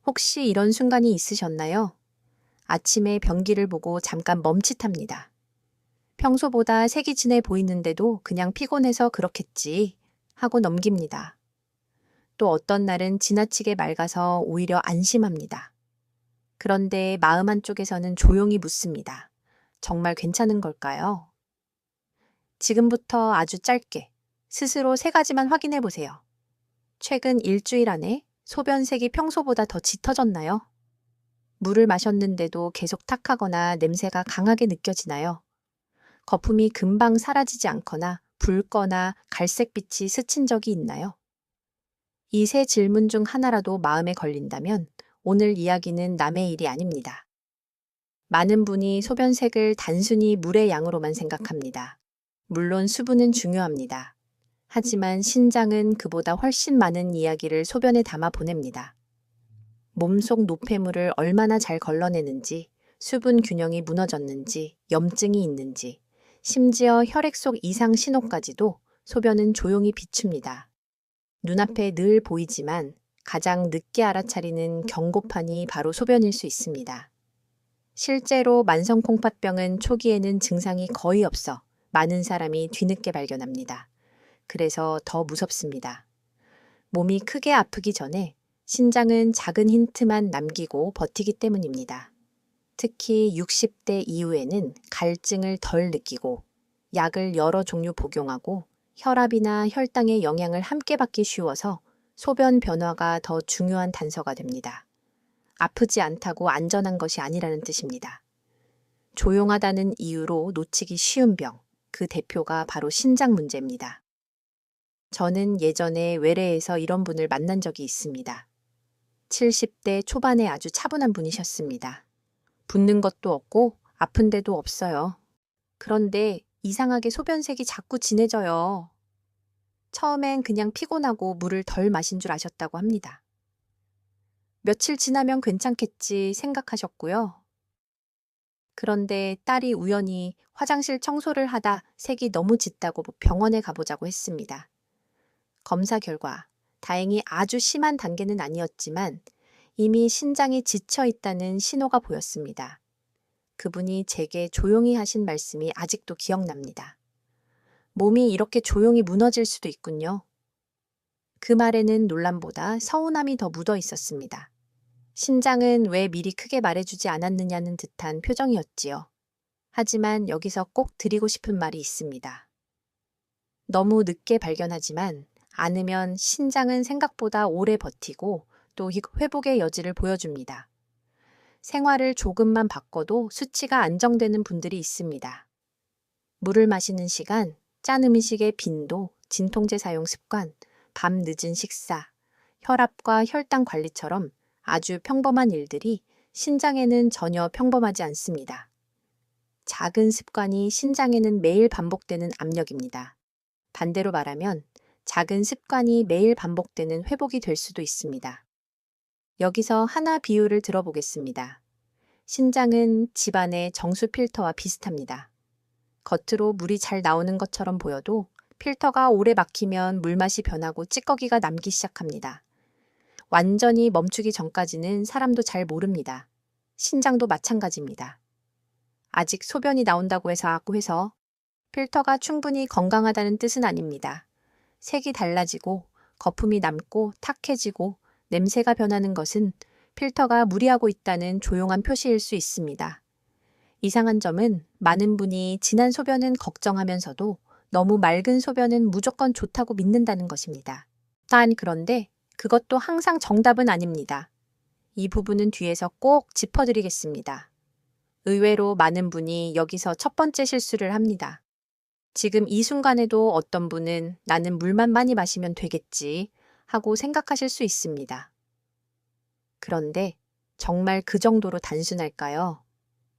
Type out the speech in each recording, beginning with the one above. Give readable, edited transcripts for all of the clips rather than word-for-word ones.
혹시 이런 순간이 있으셨나요? 아침에 변기를 보고 잠깐 멈칫합니다. 평소보다 색이 진해 보이는데도 그냥 피곤해서 그렇겠지 하고 넘깁니다. 또 어떤 날은 지나치게 맑아서 오히려 안심합니다. 그런데 마음 한쪽에서는 조용히 묻습니다. 정말 괜찮은 걸까요? 지금부터 아주 짧게 스스로 세 가지만 확인해 보세요. 최근 일주일 안에 소변색이 평소보다 더 짙어졌나요? 물을 마셨는데도 계속 탁하거나 냄새가 강하게 느껴지나요? 거품이 금방 사라지지 않거나 붉거나 갈색빛이 스친 적이 있나요? 이 세 질문 중 하나라도 마음에 걸린다면 오늘 이야기는 남의 일이 아닙니다. 많은 분이 소변색을 단순히 물의 양으로만 생각합니다. 물론 수분은 중요합니다. 하지만 신장은 그보다 훨씬 많은 이야기를 소변에 담아 보냅니다. 몸속 노폐물을 얼마나 잘 걸러내는지, 수분 균형이 무너졌는지, 염증이 있는지, 심지어 혈액 속 이상 신호까지도 소변은 조용히 비춥니다. 눈앞에 늘 보이지만 가장 늦게 알아차리는 경고판이 바로 소변일 수 있습니다. 실제로 만성 콩팥병은 초기에는 증상이 거의 없어 많은 사람이 뒤늦게 발견합니다. 그래서 더 무섭습니다. 몸이 크게 아프기 전에 신장은 작은 힌트만 남기고 버티기 때문입니다. 특히 60대 이후에는 갈증을 덜 느끼고 약을 여러 종류 복용하고 혈압이나 혈당의 영향을 함께 받기 쉬워서 소변 변화가 더 중요한 단서가 됩니다. 아프지 않다고 안전한 것이 아니라는 뜻입니다. 조용하다는 이유로 놓치기 쉬운 병, 그 대표가 바로 신장 문제입니다. 저는 예전에 외래에서 이런 분을 만난 적이 있습니다. 70대 초반에 아주 차분한 분이셨습니다. 붓는 것도 없고 아픈 데도 없어요. 그런데 이상하게 소변색이 자꾸 진해져요. 처음엔 그냥 피곤하고 물을 덜 마신 줄 아셨다고 합니다. 며칠 지나면 괜찮겠지 생각하셨고요. 그런데 딸이 우연히 화장실 청소를 하다 색이 너무 짙다고 병원에 가보자고 했습니다. 검사 결과 다행히 아주 심한 단계는 아니었지만 이미 신장이 지쳐 있다는 신호가 보였습니다. 그분이 제게 조용히 하신 말씀이 아직도 기억납니다. 몸이 이렇게 조용히 무너질 수도 있군요. 그 말에는 놀람보다 서운함이 더 묻어 있었습니다. 신장은 왜 미리 크게 말해주지 않았느냐는 듯한 표정이었지요. 하지만 여기서 꼭 드리고 싶은 말이 있습니다. 너무 늦게 발견하지만 않으면 신장은 생각보다 오래 버티고 또 회복의 여지를 보여줍니다. 생활을 조금만 바꿔도 수치가 안정되는 분들이 있습니다. 물을 마시는 시간, 짠 음식의 빈도, 진통제 사용 습관, 밤 늦은 식사, 혈압과 혈당 관리처럼 아주 평범한 일들이 신장에는 전혀 평범하지 않습니다. 작은 습관이 신장에는 매일 반복되는 압력입니다. 반대로 말하면 작은 습관이 매일 반복되는 회복이 될 수도 있습니다. 여기서 하나 비유를 들어보겠습니다. 신장은 집안의 정수 필터와 비슷합니다. 겉으로 물이 잘 나오는 것처럼 보여도 필터가 오래 막히면 물맛이 변하고 찌꺼기가 남기 시작합니다. 완전히 멈추기 전까지는 사람도 잘 모릅니다. 신장도 마찬가지입니다. 아직 소변이 나온다고 해서 필터가 충분히 건강하다는 뜻은 아닙니다. 색이 달라지고 거품이 남고 탁해지고 냄새가 변하는 것은 필터가 무리하고 있다는 조용한 표시일 수 있습니다. 이상한 점은 많은 분이 진한 소변은 걱정하면서도 너무 맑은 소변은 무조건 좋다고 믿는다는 것입니다. 그런데 그것도 항상 정답은 아닙니다. 이 부분은 뒤에서 꼭 짚어드리겠습니다. 의외로 많은 분이 여기서 첫 번째 실수를 합니다. 지금 이 순간에도 어떤 분은 나는 물만 많이 마시면 되겠지 하고 생각하실 수 있습니다. 그런데 정말 그 정도로 단순할까요?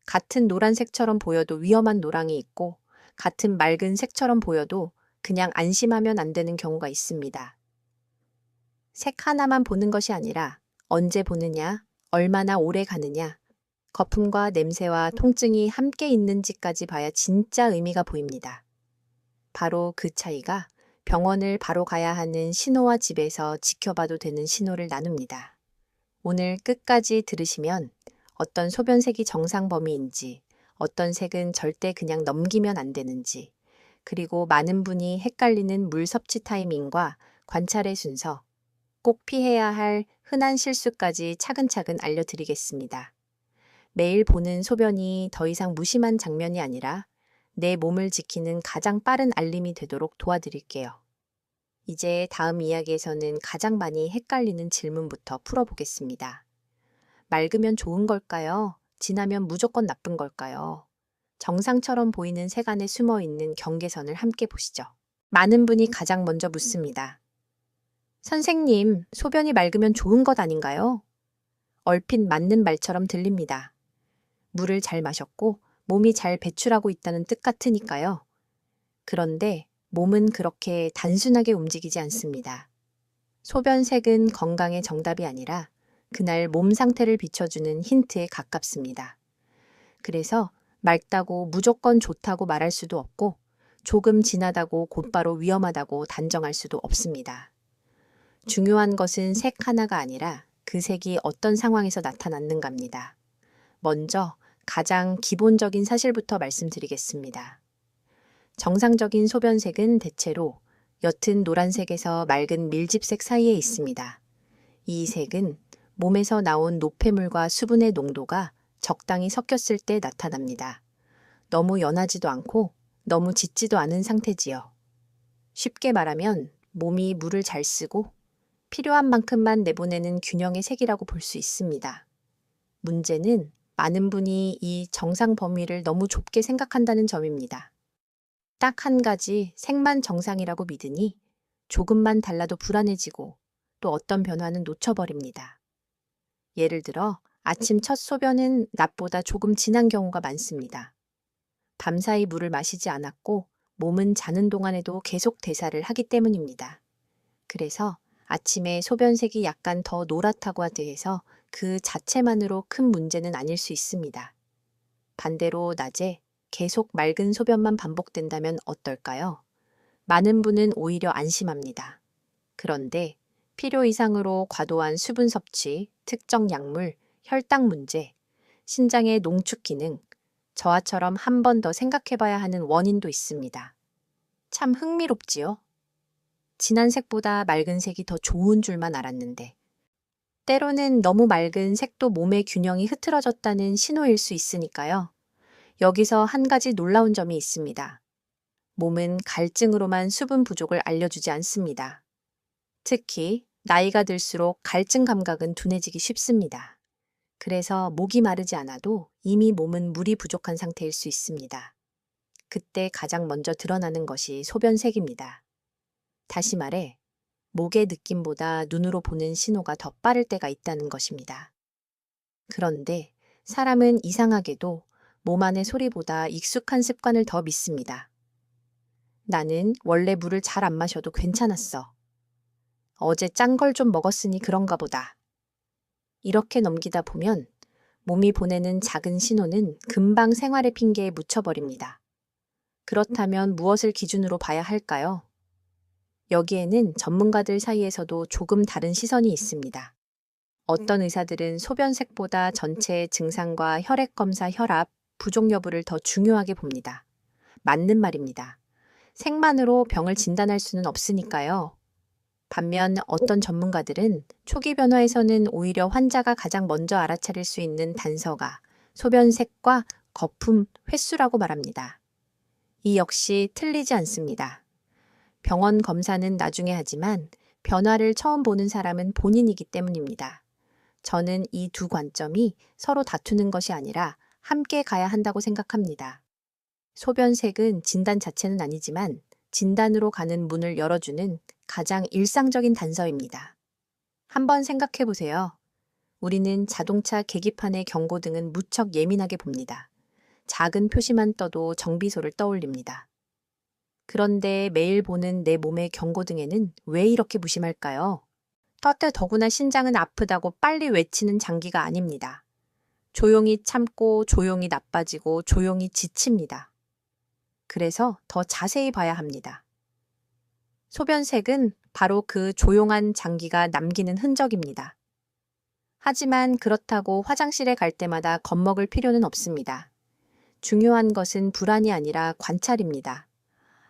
같은 노란색처럼 보여도 위험한 노랑이 있고 같은 맑은 색처럼 보여도 그냥 안심하면 안 되는 경우가 있습니다. 색 하나만 보는 것이 아니라 언제 보느냐, 얼마나 오래 가느냐, 거품과 냄새와 통증이 함께 있는지까지 봐야 진짜 의미가 보입니다. 바로 그 차이가 병원을 바로 가야 하는 신호와 집에서 지켜봐도 되는 신호를 나눕니다. 오늘 끝까지 들으시면 어떤 소변색이 정상 범위인지, 어떤 색은 절대 그냥 넘기면 안 되는지, 그리고 많은 분이 헷갈리는 물 섭취 타이밍과 관찰의 순서, 꼭 피해야 할 흔한 실수까지 차근차근 알려드리겠습니다. 매일 보는 소변이 더 이상 무심한 장면이 아니라 내 몸을 지키는 가장 빠른 알림이 되도록 도와드릴게요. 이제 다음 이야기에서는 가장 많이 헷갈리는 질문부터 풀어보겠습니다. 맑으면 좋은 걸까요? 진하면 무조건 나쁜 걸까요? 정상처럼 보이는 색 안에 숨어 있는 경계선을 함께 보시죠. 많은 분이 가장 먼저 묻습니다. 선생님, 소변이 맑으면 좋은 것 아닌가요? 얼핏 맞는 말처럼 들립니다. 물을 잘 마셨고 몸이 잘 배출하고 있다는 뜻 같으니까요. 그런데 몸은 그렇게 단순하게 움직이지 않습니다. 소변색은 건강의 정답이 아니라 그날 몸 상태를 비춰주는 힌트에 가깝습니다. 그래서 맑다고 무조건 좋다고 말할 수도 없고 조금 진하다고 곧바로 위험하다고 단정할 수도 없습니다. 중요한 것은 색 하나가 아니라 그 색이 어떤 상황에서 나타났는가입니다. 먼저 가장 기본적인 사실부터 말씀드리겠습니다. 정상적인 소변색은 대체로 옅은 노란색에서 맑은 밀집색 사이에 있습니다. 이 색은 몸에서 나온 노폐물과 수분의 농도가 적당히 섞였을 때 나타납니다. 너무 연하지도 않고 너무 짙지도 않은 상태지요. 쉽게 말하면 몸이 물을 잘 쓰고 필요한 만큼만 내보내는 균형의 색이라고 볼 수 있습니다. 문제는 많은 분이 이 정상 범위를 너무 좁게 생각한다는 점입니다. 딱 한 가지 색만 정상이라고 믿으니 조금만 달라도 불안해지고 또 어떤 변화는 놓쳐버립니다. 예를 들어 아침 첫 소변은 낮보다 조금 진한 경우가 많습니다. 밤사이 물을 마시지 않았고 몸은 자는 동안에도 계속 대사를 하기 때문입니다. 그래서 아침에 소변색이 약간 더 노랗다고 해서 그 자체만으로 큰 문제는 아닐 수 있습니다. 반대로 낮에 계속 맑은 소변만 반복된다면 어떨까요? 많은 분은 오히려 안심합니다. 그런데 필요 이상으로 과도한 수분 섭취, 특정 약물, 혈당 문제, 신장의 농축 기능, 저하처럼 한 번 더 생각해봐야 하는 원인도 있습니다. 참 흥미롭지요? 진한 색보다 맑은 색이 더 좋은 줄만 알았는데 때로는 너무 맑은 색도 몸의 균형이 흐트러졌다는 신호일 수 있으니까요. 여기서 한 가지 놀라운 점이 있습니다. 몸은 갈증으로만 수분 부족을 알려주지 않습니다. 특히 나이가 들수록 갈증 감각은 둔해지기 쉽습니다. 그래서 목이 마르지 않아도 이미 몸은 물이 부족한 상태일 수 있습니다. 그때 가장 먼저 드러나는 것이 소변색입니다. 다시 말해, 목의 느낌보다 눈으로 보는 신호가 더 빠를 때가 있다는 것입니다. 그런데 사람은 이상하게도 몸 안의 소리보다 익숙한 습관을 더 믿습니다. 나는 원래 물을 잘 안 마셔도 괜찮았어. 어제 짠 걸 좀 먹었으니 그런가 보다. 이렇게 넘기다 보면 몸이 보내는 작은 신호는 금방 생활의 핑계에 묻혀버립니다. 그렇다면 무엇을 기준으로 봐야 할까요? 여기에는 전문가들 사이에서도 조금 다른 시선이 있습니다. 어떤 의사들은 소변색보다 전체 증상과 혈액 검사 혈압, 부족 여부를 더 중요하게 봅니다. 맞는 말입니다. 색만으로 병을 진단할 수는 없으니까요. 반면 어떤 전문가들은 초기 변화에서는 오히려 환자가 가장 먼저 알아차릴 수 있는 단서가 소변색과 거품, 횟수라고 말합니다. 이 역시 틀리지 않습니다. 병원 검사는 나중에 하지만 변화를 처음 보는 사람은 본인이기 때문입니다. 저는 이 두 관점이 서로 다투는 것이 아니라 함께 가야 한다고 생각합니다. 소변색은 진단 자체는 아니지만 진단으로 가는 문을 열어주는 가장 일상적인 단서입니다. 한번 생각해 보세요. 우리는 자동차 계기판의 경고등은 무척 예민하게 봅니다. 작은 표시만 떠도 정비소를 떠올립니다. 그런데 매일 보는 내 몸의 경고등에는 왜 이렇게 무심할까요? 떴때 더구나 신장은 아프다고 빨리 외치는 장기가 아닙니다. 조용히 참고 조용히 나빠지고 조용히 지칩니다. 그래서 더 자세히 봐야 합니다. 소변색은 바로 그 조용한 장기가 남기는 흔적입니다. 하지만 그렇다고 화장실에 갈 때마다 겁먹을 필요는 없습니다. 중요한 것은 불안이 아니라 관찰입니다.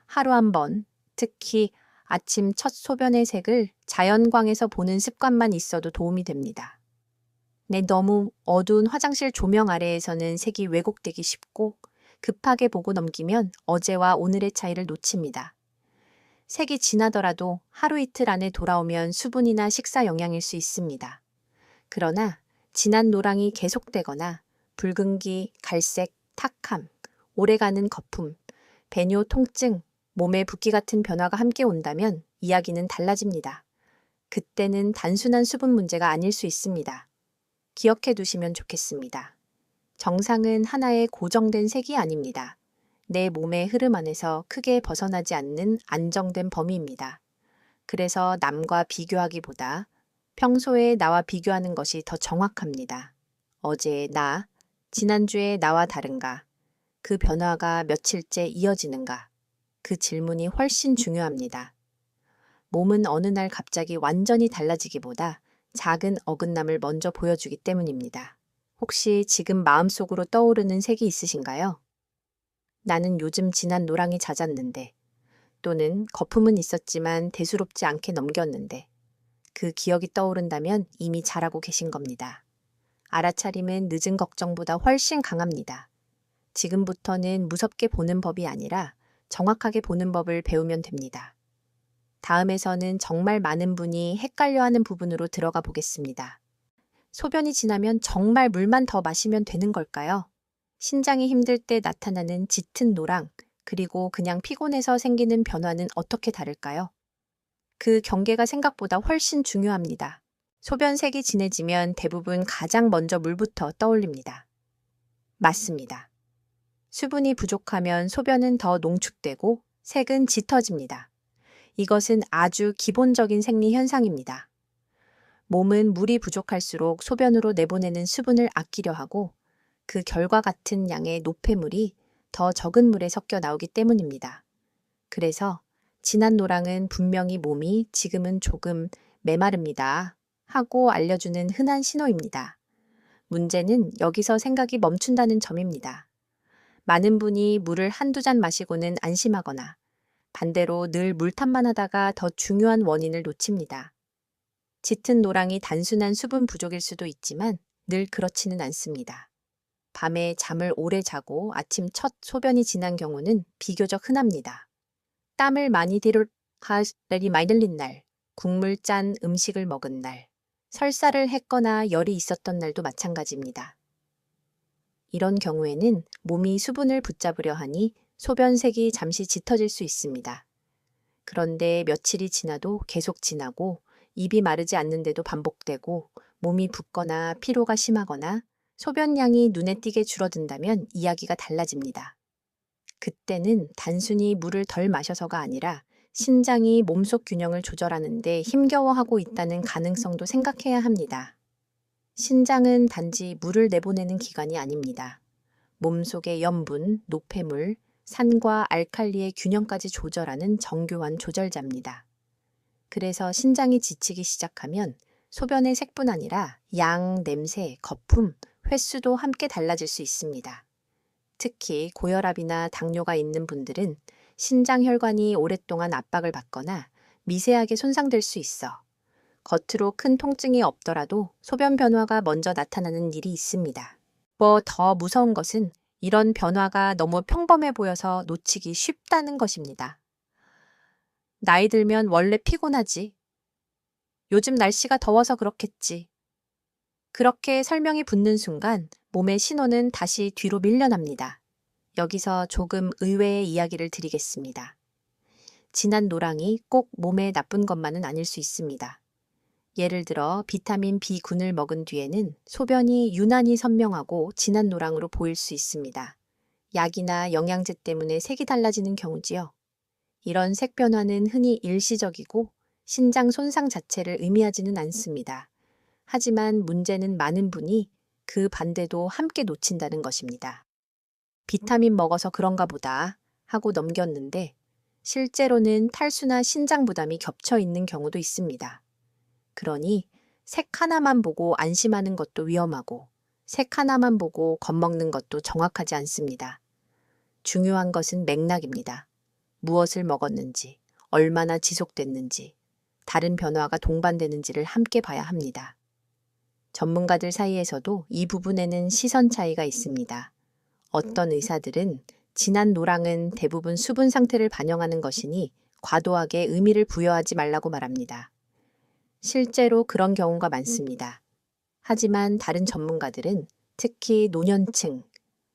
하루 한 번, 특히 아침 첫 소변의 색을 자연광에서 보는 습관만 있어도 도움이 됩니다. 너무 어두운 화장실 조명 아래에서는 색이 왜곡되기 쉽고 급하게 보고 넘기면 어제와 오늘의 차이를 놓칩니다. 색이 진하더라도 하루 이틀 안에 돌아오면 수분이나 식사 영향일 수 있습니다. 그러나 진한 노랑이 계속되거나 붉은기, 갈색, 탁함, 오래가는 거품, 배뇨 통증, 몸에 붓기 같은 변화가 함께 온다면 이야기는 달라집니다. 그때는 단순한 수분 문제가 아닐 수 있습니다. 기억해 두시면 좋겠습니다. 정상은 하나의 고정된 색이 아닙니다. 내 몸의 흐름 안에서 크게 벗어나지 않는 안정된 범위입니다. 그래서 남과 비교하기보다 평소에 나와 비교하는 것이 더 정확합니다. 어제의 나, 지난주의 나와 다른가? 그 변화가 며칠째 이어지는가? 그 질문이 훨씬 중요합니다. 몸은 어느 날 갑자기 완전히 달라지기보다 작은 어긋남을 먼저 보여주기 때문입니다. 혹시 지금 마음속으로 떠오르는 색이 있으신가요? 나는 요즘 진한 노랑이 잦았는데, 또는 거품은 있었지만 대수롭지 않게 넘겼는데, 그 기억이 떠오른다면 이미 잘하고 계신 겁니다. 알아차림은 늦은 걱정보다 훨씬 강합니다. 지금부터는 무섭게 보는 법이 아니라 정확하게 보는 법을 배우면 됩니다. 다음에서는 정말 많은 분이 헷갈려하는 부분으로 들어가 보겠습니다. 소변이 지나면 정말 물만 더 마시면 되는 걸까요? 신장이 힘들 때 나타나는 짙은 노랑, 그리고 그냥 피곤해서 생기는 변화는 어떻게 다를까요? 그 경계가 생각보다 훨씬 중요합니다. 소변색이 진해지면 대부분 가장 먼저 물부터 떠올립니다. 맞습니다. 수분이 부족하면 소변은 더 농축되고 색은 짙어집니다. 이것은 아주 기본적인 생리 현상입니다. 몸은 물이 부족할수록 소변으로 내보내는 수분을 아끼려 하고 그 결과 같은 양의 노폐물이 더 적은 물에 섞여 나오기 때문입니다. 그래서 진한 노랑은 분명히 몸이 지금은 조금 메마릅니다 하고 알려주는 흔한 신호입니다. 문제는 여기서 생각이 멈춘다는 점입니다. 많은 분이 물을 한두 잔 마시고는 안심하거나 반대로 늘 물탐만 하다가 더 중요한 원인을 놓칩니다. 짙은 노랑이 단순한 수분 부족일 수도 있지만 늘 그렇지는 않습니다. 밤에 잠을 오래 자고 아침 첫 소변이 지난 경우는 비교적 흔합니다. 땀을 많이 들이 많이 흘린 날, 국물 짠 음식을 먹은 날, 설사를 했거나 열이 있었던 날도 마찬가지입니다. 이런 경우에는 몸이 수분을 붙잡으려 하니 소변색이 잠시 짙어질 수 있습니다. 그런데 며칠이 지나도 계속 지나고 입이 마르지 않는데도 반복되고 몸이 붓거나 피로가 심하거나 소변량이 눈에 띄게 줄어든다면 이야기가 달라집니다. 그때는 단순히 물을 덜 마셔서가 아니라 신장이 몸속 균형을 조절하는데 힘겨워하고 있다는 가능성도 생각해야 합니다. 신장은 단지 물을 내보내는 기관이 아닙니다. 몸속의 염분, 노폐물, 산과 알칼리의 균형까지 조절하는 정교한 조절자입니다. 그래서 신장이 지치기 시작하면 소변의 색뿐 아니라 양, 냄새, 거품, 횟수도 함께 달라질 수 있습니다. 특히 고혈압이나 당뇨가 있는 분들은 신장 혈관이 오랫동안 압박을 받거나 미세하게 손상될 수 있어 겉으로 큰 통증이 없더라도 소변 변화가 먼저 나타나는 일이 있습니다. 더 무서운 것은 이런 변화가 너무 평범해 보여서 놓치기 쉽다는 것입니다. 나이 들면 원래 피곤하지. 요즘 날씨가 더워서 그렇겠지. 그렇게 설명이 붙는 순간 몸의 신호는 다시 뒤로 밀려납니다. 여기서 조금 의외의 이야기를 드리겠습니다. 진한 노랑이 꼭 몸에 나쁜 것만은 아닐 수 있습니다. 예를 들어 비타민 B군을 먹은 뒤에는 소변이 유난히 선명하고 진한 노랑으로 보일 수 있습니다. 약이나 영양제 때문에 색이 달라지는 경우지요. 이런 색 변화는 흔히 일시적이고 신장 손상 자체를 의미하지는 않습니다. 하지만 문제는 많은 분이 그 반대도 함께 놓친다는 것입니다. 비타민 먹어서 그런가 보다 하고 넘겼는데 실제로는 탈수나 신장 부담이 겹쳐 있는 경우도 있습니다. 그러니 색 하나만 보고 안심하는 것도 위험하고 색 하나만 보고 겁먹는 것도 정확하지 않습니다. 중요한 것은 맥락입니다. 무엇을 먹었는지, 얼마나 지속됐는지, 다른 변화가 동반되는지를 함께 봐야 합니다. 전문가들 사이에서도 이 부분에는 시선 차이가 있습니다. 어떤 의사들은 진한 노랑은 대부분 수분 상태를 반영하는 것이니 과도하게 의미를 부여하지 말라고 말합니다. 실제로 그런 경우가 많습니다. 하지만 다른 전문가들은 특히 노년층,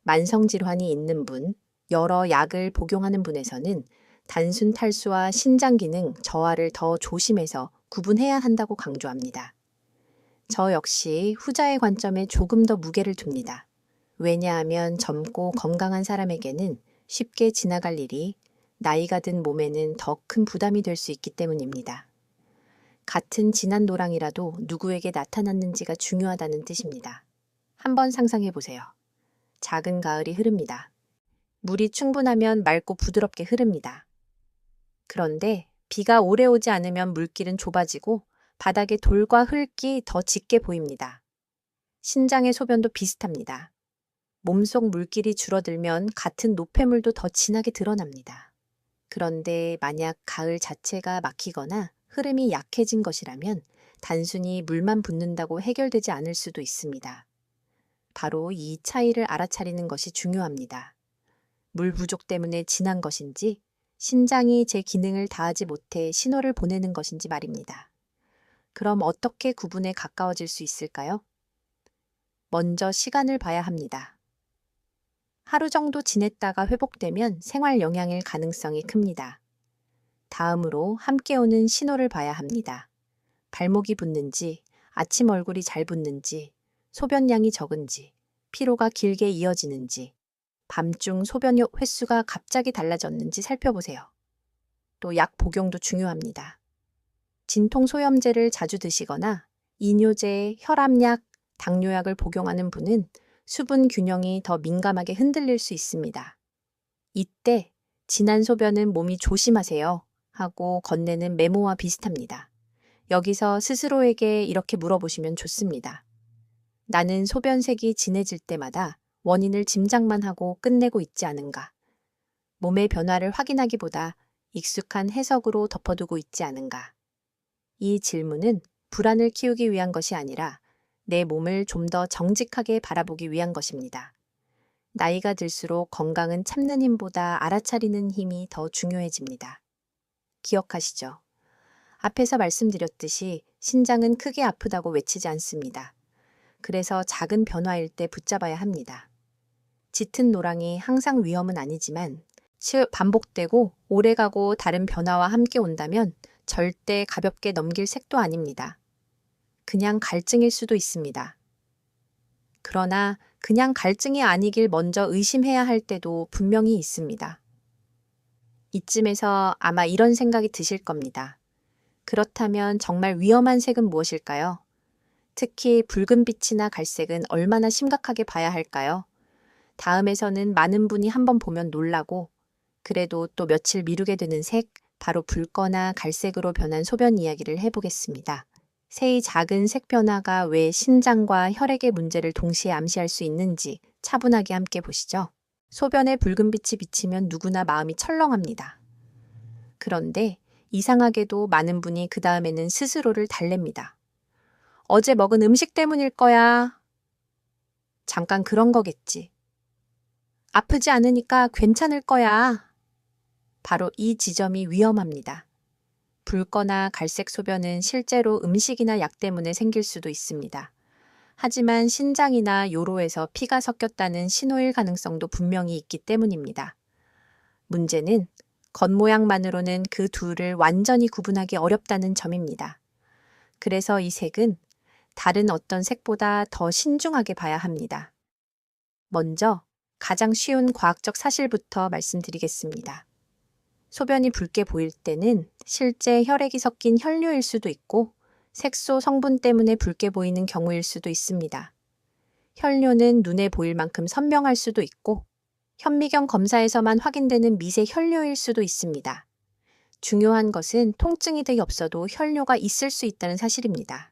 만성질환이 있는 분, 여러 약을 복용하는 분에서는 단순 탈수와 신장 기능 저하를 더 조심해서 구분해야 한다고 강조합니다. 저 역시 후자의 관점에 조금 더 무게를 둡니다. 왜냐하면 젊고 건강한 사람에게는 쉽게 지나갈 일이 나이가 든 몸에는 더 큰 부담이 될 수 있기 때문입니다. 같은 진한 노랑이라도 누구에게 나타났는지가 중요하다는 뜻입니다. 한번 상상해 보세요. 작은 가을이 흐릅니다. 물이 충분하면 맑고 부드럽게 흐릅니다. 그런데 비가 오래 오지 않으면 물길은 좁아지고 바닥에 돌과 흙이 더 짙게 보입니다. 신장의 소변도 비슷합니다. 몸속 물길이 줄어들면 같은 노폐물도 더 진하게 드러납니다. 그런데 만약 가을 자체가 막히거나 흐름이 약해진 것이라면 단순히 물만 붓는다고 해결되지 않을 수도 있습니다. 바로 이 차이를 알아차리는 것이 중요합니다. 물 부족 때문에 진한 것인지 신장이 제 기능을 다하지 못해 신호를 보내는 것인지 말입니다. 그럼 어떻게 구분에 가까워질 수 있을까요? 먼저 시간을 봐야 합니다. 하루 정도 지냈다가 회복되면 생활 영향일 가능성이 큽니다. 다음으로 함께 오는 신호를 봐야 합니다. 발목이 붓는지, 아침 얼굴이 잘 붓는지, 소변량이 적은지, 피로가 길게 이어지는지, 밤중 소변 횟수가 갑자기 달라졌는지 살펴보세요. 또 약 복용도 중요합니다. 진통소염제를 자주 드시거나 이뇨제, 혈압약, 당뇨약을 복용하는 분은 수분 균형이 더 민감하게 흔들릴 수 있습니다. 이때 진한 소변은 몸이 조심하세요 하고 건네는 메모와 비슷합니다. 여기서 스스로에게 이렇게 물어보시면 좋습니다. 나는 소변색이 진해질 때마다 원인을 짐작만 하고 끝내고 있지 않은가? 몸의 변화를 확인하기보다 익숙한 해석으로 덮어두고 있지 않은가? 이 질문은 불안을 키우기 위한 것이 아니라 내 몸을 좀 더 정직하게 바라보기 위한 것입니다. 나이가 들수록 건강은 참는 힘보다 알아차리는 힘이 더 중요해집니다. 기억하시죠? 앞에서 말씀드렸듯이 신장은 크게 아프다고 외치지 않습니다. 그래서 작은 변화일 때 붙잡아야 합니다. 짙은 노랑이 항상 위험은 아니지만 반복되고 오래가고 다른 변화와 함께 온다면 절대 가볍게 넘길 색도 아닙니다. 그냥 갈증일 수도 있습니다. 그러나 그냥 갈증이 아니길 먼저 의심해야 할 때도 분명히 있습니다. 이쯤에서 아마 이런 생각이 드실 겁니다. 그렇다면 정말 위험한 색은 무엇일까요? 특히 붉은빛이나 갈색은 얼마나 심각하게 봐야 할까요? 다음에서는 많은 분이 한번 보면 놀라고 그래도 또 며칠 미루게 되는 색, 바로 붉거나 갈색으로 변한 소변 이야기를 해보겠습니다. 새의 작은 색 변화가 왜 신장과 혈액의 문제를 동시에 암시할 수 있는지 차분하게 함께 보시죠. 소변에 붉은빛이 비치면 누구나 마음이 철렁합니다. 그런데 이상하게도 많은 분이 그 다음에는 스스로를 달랩니다. 어제 먹은 음식 때문일 거야. 잠깐 그런 거겠지. 아프지 않으니까 괜찮을 거야. 바로 이 지점이 위험합니다. 붉거나 갈색 소변은 실제로 음식이나 약 때문에 생길 수도 있습니다. 하지만 신장이나 요로에서 피가 섞였다는 신호일 가능성도 분명히 있기 때문입니다. 문제는 겉모양만으로는 그 둘을 완전히 구분하기 어렵다는 점입니다. 그래서 이 색은 다른 어떤 색보다 더 신중하게 봐야 합니다. 먼저 가장 쉬운 과학적 사실부터 말씀드리겠습니다. 소변이 붉게 보일 때는 실제 혈액이 섞인 혈뇨일 수도 있고 색소 성분 때문에 붉게 보이는 경우일 수도 있습니다. 혈뇨는 눈에 보일 만큼 선명할 수도 있고 현미경 검사에서만 확인되는 미세 혈뇨일 수도 있습니다. 중요한 것은 통증이 거의 없어도 혈뇨가 있을 수 있다는 사실입니다.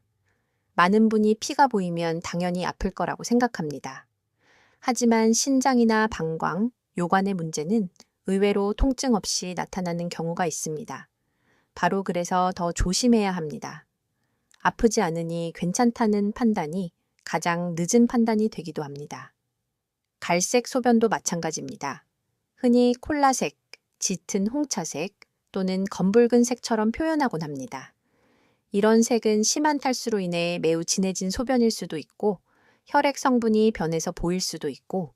많은 분이 피가 보이면 당연히 아플 거라고 생각합니다. 하지만 신장이나 방광, 요관의 문제는 의외로 통증 없이 나타나는 경우가 있습니다. 바로 그래서 더 조심해야 합니다. 아프지 않으니 괜찮다는 판단이 가장 늦은 판단이 되기도 합니다. 갈색 소변도 마찬가지입니다. 흔히 콜라색, 짙은 홍차색 또는 검붉은 색처럼 표현하곤 합니다. 이런 색은 심한 탈수로 인해 매우 진해진 소변일 수도 있고 혈액 성분이 변해서 보일 수도 있고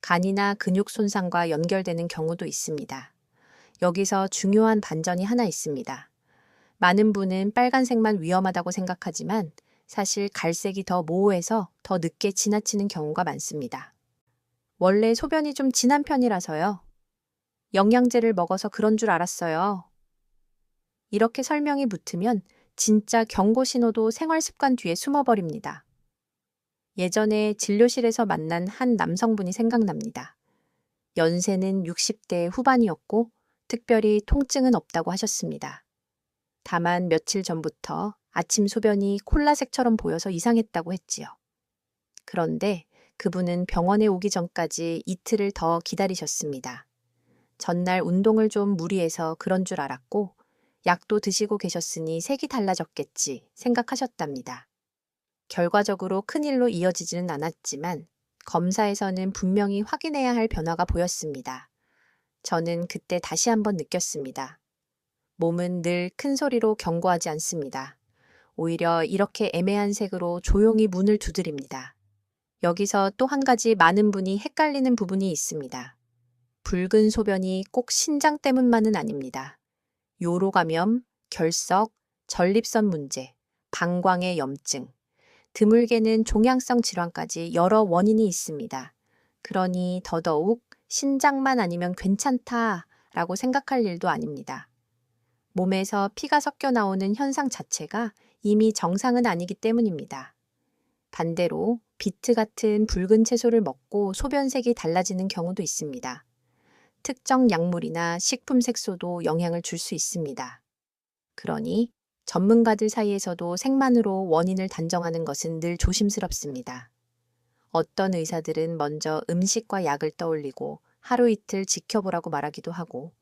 간이나 근육 손상과 연결되는 경우도 있습니다. 여기서 중요한 반전이 하나 있습니다. 많은 분은 빨간색만 위험하다고 생각하지만 사실 갈색이 더 모호해서 더 늦게 지나치는 경우가 많습니다. 원래 소변이 좀 진한 편이라서요. 영양제를 먹어서 그런 줄 알았어요. 이렇게 설명이 붙으면 진짜 경고 신호도 생활 습관 뒤에 숨어버립니다. 예전에 진료실에서 만난 한 남성분이 생각납니다. 연세는 60대 후반이었고 특별히 통증은 없다고 하셨습니다. 다만 며칠 전부터 아침 소변이 콜라색처럼 보여서 이상했다고 했지요. 그런데 그분은 병원에 오기 전까지 이틀을 더 기다리셨습니다. 전날 운동을 좀 무리해서 그런 줄 알았고 약도 드시고 계셨으니 색이 달라졌겠지 생각하셨답니다. 결과적으로 큰일로 이어지지는 않았지만 검사에서는 분명히 확인해야 할 변화가 보였습니다. 저는 그때 다시 한번 느꼈습니다. 몸은 늘 큰 소리로 경고하지 않습니다. 오히려 이렇게 애매한 색으로 조용히 문을 두드립니다. 여기서 또 한 가지 많은 분이 헷갈리는 부분이 있습니다. 붉은 소변이 꼭 신장 때문만은 아닙니다. 요로감염, 결석, 전립선 문제, 방광의 염증, 드물게는 종양성 질환까지 여러 원인이 있습니다. 그러니 더더욱 신장만 아니면 괜찮다라고 생각할 일도 아닙니다. 몸에서 피가 섞여 나오는 현상 자체가 이미 정상은 아니기 때문입니다. 반대로 비트 같은 붉은 채소를 먹고 소변색이 달라지는 경우도 있습니다. 특정 약물이나 식품 색소도 영향을 줄 수 있습니다. 그러니 전문가들 사이에서도 색만으로 원인을 단정하는 것은 늘 조심스럽습니다. 어떤 의사들은 먼저 음식과 약을 떠올리고 하루 이틀 지켜보라고 말하기도 하고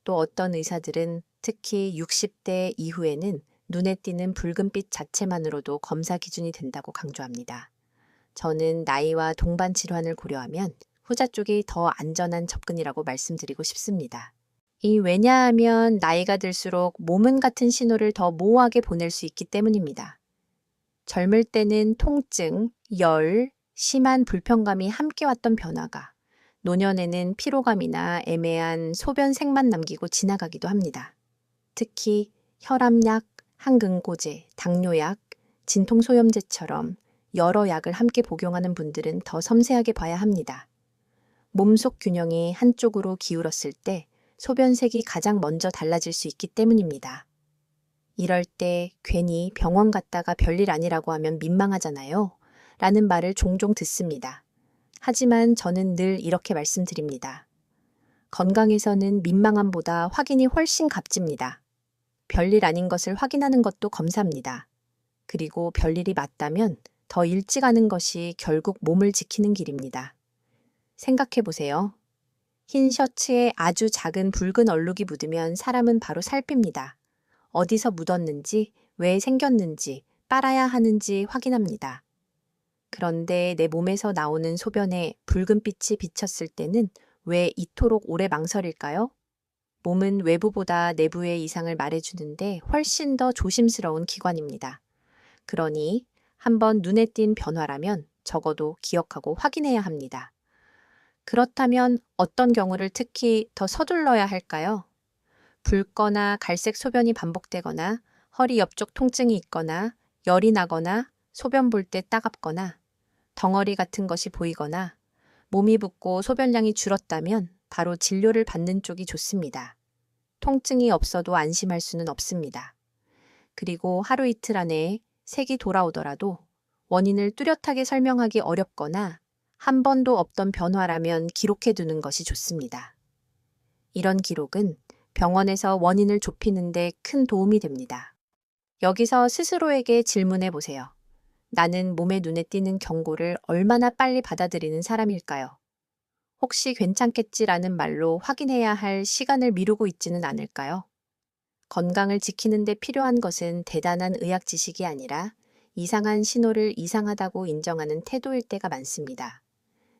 또 어떤 의사들은 특히 60대 이후에는 눈에 띄는 붉은빛 자체만으로도 검사 기준이 된다고 강조합니다. 저는 나이와 동반 질환을 고려하면 후자 쪽이 더 안전한 접근이라고 말씀드리고 싶습니다. 왜냐하면 나이가 들수록 몸은 같은 신호를 더 모호하게 보낼 수 있기 때문입니다. 젊을 때는 통증, 열, 심한 불편감이 함께 왔던 변화가 노년에는 피로감이나 애매한 소변색만 남기고 지나가기도 합니다. 특히 혈압약, 항근고제, 당뇨약, 진통소염제처럼 여러 약을 함께 복용하는 분들은 더 섬세하게 봐야 합니다. 몸속 균형이 한쪽으로 기울었을 때 소변색이 가장 먼저 달라질 수 있기 때문입니다. 이럴 때 괜히 병원 갔다가 별일 아니라고 하면 민망하잖아요. 라는 말을 종종 듣습니다. 하지만 저는 늘 이렇게 말씀드립니다. 건강에서는 민망함보다 확인이 훨씬 값집니다. 별일 아닌 것을 확인하는 것도 검사입니다. 그리고 별일이 맞다면 더 일찍 하는 것이 결국 몸을 지키는 길입니다. 생각해 보세요. 흰 셔츠에 아주 작은 붉은 얼룩이 묻으면 사람은 바로 살핍니다. 어디서 묻었는지, 왜 생겼는지, 빨아야 하는지 확인합니다. 그런데 내 몸에서 나오는 소변에 붉은빛이 비쳤을 때는 왜 이토록 오래 망설일까요? 몸은 외부보다 내부의 이상을 말해주는데 훨씬 더 조심스러운 기관입니다. 그러니 한번 눈에 띈 변화라면 적어도 기억하고 확인해야 합니다. 그렇다면 어떤 경우를 특히 더 서둘러야 할까요? 붉거나 갈색 소변이 반복되거나 허리 옆쪽 통증이 있거나 열이 나거나 소변 볼 때 따갑거나 덩어리 같은 것이 보이거나 몸이 붓고 소변량이 줄었다면 바로 진료를 받는 쪽이 좋습니다. 통증이 없어도 안심할 수는 없습니다. 그리고 하루 이틀 안에 색이 돌아오더라도 원인을 뚜렷하게 설명하기 어렵거나 한 번도 없던 변화라면 기록해두는 것이 좋습니다. 이런 기록은 병원에서 원인을 좁히는 데 큰 도움이 됩니다. 여기서 스스로에게 질문해 보세요. 나는 몸에 눈에 띄는 경고를 얼마나 빨리 받아들이는 사람일까요? 혹시 괜찮겠지라는 말로 확인해야 할 시간을 미루고 있지는 않을까요? 건강을 지키는 데 필요한 것은 대단한 의학 지식이 아니라 이상한 신호를 이상하다고 인정하는 태도일 때가 많습니다.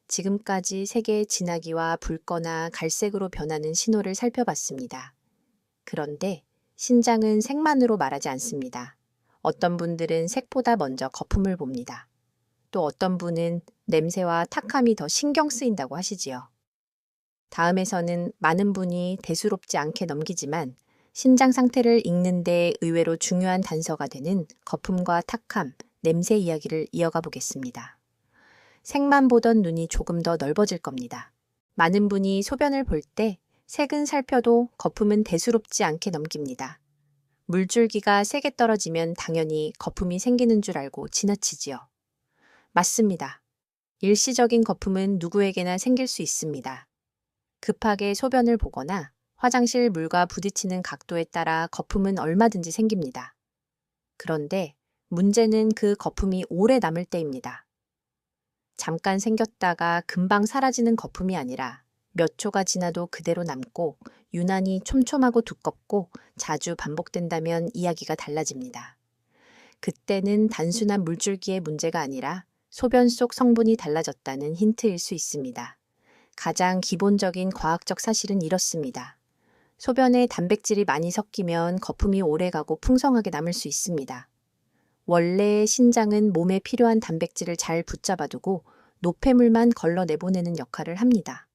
지금까지 세계의 진하기와 붉거나 갈색으로 변하는 신호를 살펴봤습니다. 그런데 신장은 색만으로 말하지 않습니다. 어떤 분들은 색보다 먼저 거품을 봅니다. 또 어떤 분은 냄새와 탁함이 더 신경 쓰인다고 하시지요. 다음에서는 많은 분이 대수롭지 않게 넘기지만 신장 상태를 읽는 데 의외로 중요한 단서가 되는 거품과 탁함, 냄새 이야기를 이어가 보겠습니다. 색만 보던 눈이 조금 더 넓어질 겁니다. 많은 분이 소변을 볼 때 색은 살펴도 거품은 대수롭지 않게 넘깁니다. 물줄기가 세게 떨어지면 당연히 거품이 생기는 줄 알고 지나치지요. 맞습니다. 일시적인 거품은 누구에게나 생길 수 있습니다. 급하게 소변을 보거나 화장실 물과 부딪히는 각도에 따라 거품은 얼마든지 생깁니다. 그런데 문제는 그 거품이 오래 남을 때입니다. 잠깐 생겼다가 금방 사라지는 거품이 아니라 몇 초가 지나도 그대로 남고 유난히 촘촘하고 두껍고 자주 반복된다면 이야기가 달라집니다. 그때는 단순한 물줄기의 문제가 아니라 소변 속 성분이 달라졌다는 힌트일 수 있습니다. 가장 기본적인 과학적 사실은 이렇습니다. 소변에 단백질이 많이 섞이면 거품이 오래가고 풍성하게 남을 수 있습니다. 원래 신장은 몸에 필요한 단백질을 잘 붙잡아두고 노폐물만 걸러 내보내는 역할을 합니다.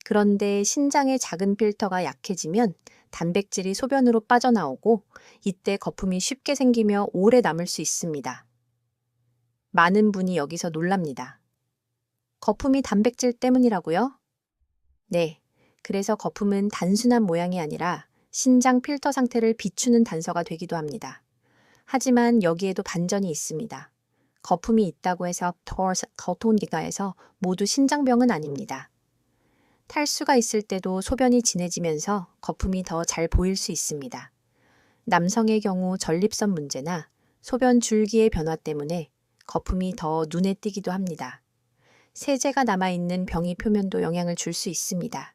그런데 신장의 작은 필터가 약해지면 단백질이 소변으로 빠져나오고 이때 거품이 쉽게 생기며 오래 남을 수 있습니다. 많은 분이 여기서 놀랍니다. 거품이 단백질 때문이라고요? 네, 그래서 거품은 단순한 모양이 아니라 신장 필터 상태를 비추는 단서가 되기도 합니다. 하지만 여기에도 반전이 있습니다. 거품이 있다고 해서 거통기가에서 모두 신장병은 아닙니다. 탈수가 있을 때도 소변이 진해지면서 거품이 더 잘 보일 수 있습니다. 남성의 경우 전립선 문제나 소변 줄기의 변화 때문에 거품이 더 눈에 띄기도 합니다. 세제가 남아있는 병이 표면도 영향을 줄 수 있습니다.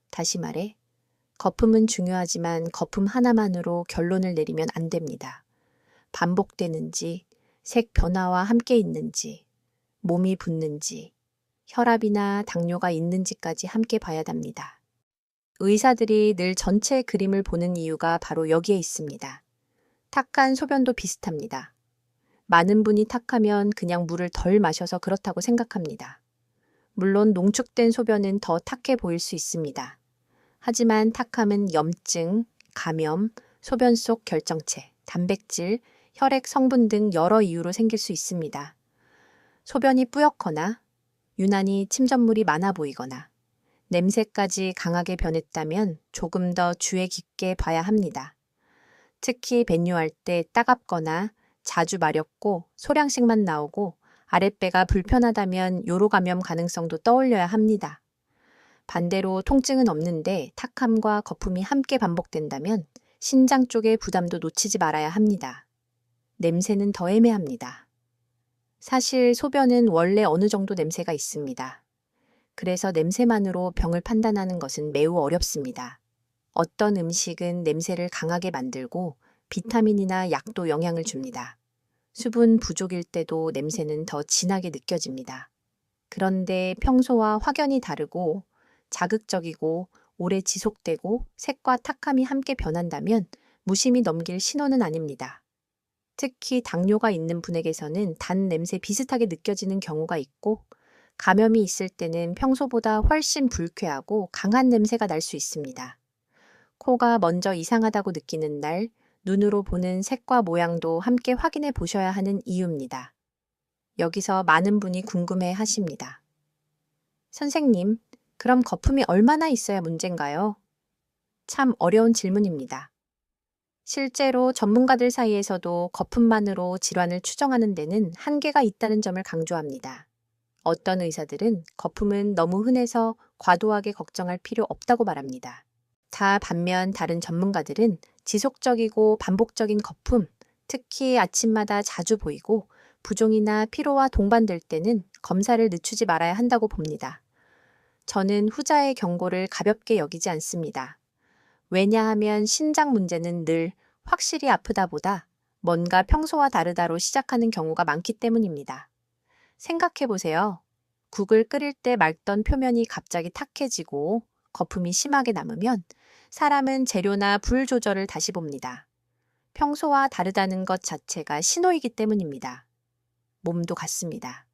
다시 말해, 거품은 중요하지만 거품 하나만으로 결론을 내리면 안 됩니다. 반복되는지, 색 변화와 함께 있는지, 몸이 붓는지, 혈압이나 당뇨가 있는지까지 함께 봐야 합니다. 의사들이 늘 전체 그림을 보는 이유가 바로 여기에 있습니다. 탁한 소변도 비슷합니다. 많은 분이 탁하면 그냥 물을 덜 마셔서 그렇다고 생각합니다. 물론 농축된 소변은 더 탁해 보일 수 있습니다. 하지만 탁함은 염증, 감염, 소변 속 결정체, 단백질, 혈액 성분 등 여러 이유로 생길 수 있습니다. 소변이 뿌옇거나 유난히 침전물이 많아 보이거나 냄새까지 강하게 변했다면 조금 더 주의 깊게 봐야 합니다. 특히 배뇨할 때 따갑거나 자주 마렵고 소량씩만 나오고 아랫배가 불편하다면 요로 감염 가능성도 떠올려야 합니다. 반대로 통증은 없는데 탁함과 거품이 함께 반복된다면 신장 쪽의 부담도 놓치지 말아야 합니다. 냄새는 더 애매합니다. 사실 소변은 원래 어느 정도 냄새가 있습니다. 그래서 냄새만으로 병을 판단하는 것은 매우 어렵습니다. 어떤 음식은 냄새를 강하게 만들고 비타민이나 약도 영향을 줍니다. 수분 부족일 때도 냄새는 더 진하게 느껴집니다. 그런데 평소와 확연히 다르고 자극적이고 오래 지속되고 색과 탁함이 함께 변한다면 무심히 넘길 신호는 아닙니다. 특히 당뇨가 있는 분에게서는 단 냄새 비슷하게 느껴지는 경우가 있고 감염이 있을 때는 평소보다 훨씬 불쾌하고 강한 냄새가 날 수 있습니다. 코가 먼저 이상하다고 느끼는 날, 눈으로 보는 색과 모양도 함께 확인해 보셔야 하는 이유입니다. 여기서 많은 분이 궁금해 하십니다. 선생님, 그럼 거품이 얼마나 있어야 문제인가요? 참 어려운 질문입니다. 실제로 전문가들 사이에서도 거품만으로 질환을 추정하는 데는 한계가 있다는 점을 강조합니다. 어떤 의사들은 거품은 너무 흔해서 과도하게 걱정할 필요 없다고 말합니다. 반면 다른 전문가들은 지속적이고 반복적인 거품, 특히 아침마다 자주 보이고 부종이나 피로와 동반될 때는 검사를 늦추지 말아야 한다고 봅니다. 저는 후자의 경고를 가볍게 여기지 않습니다. 왜냐하면 신장 문제는 늘 확실히 아프다보다 뭔가 평소와 다르다로 시작하는 경우가 많기 때문입니다. 생각해 보세요. 국을 끓일 때 맑던 표면이 갑자기 탁해지고 거품이 심하게 남으면 사람은 재료나 불 조절을 다시 봅니다. 평소와 다르다는 것 자체가 신호이기 때문입니다. 몸도 같습니다.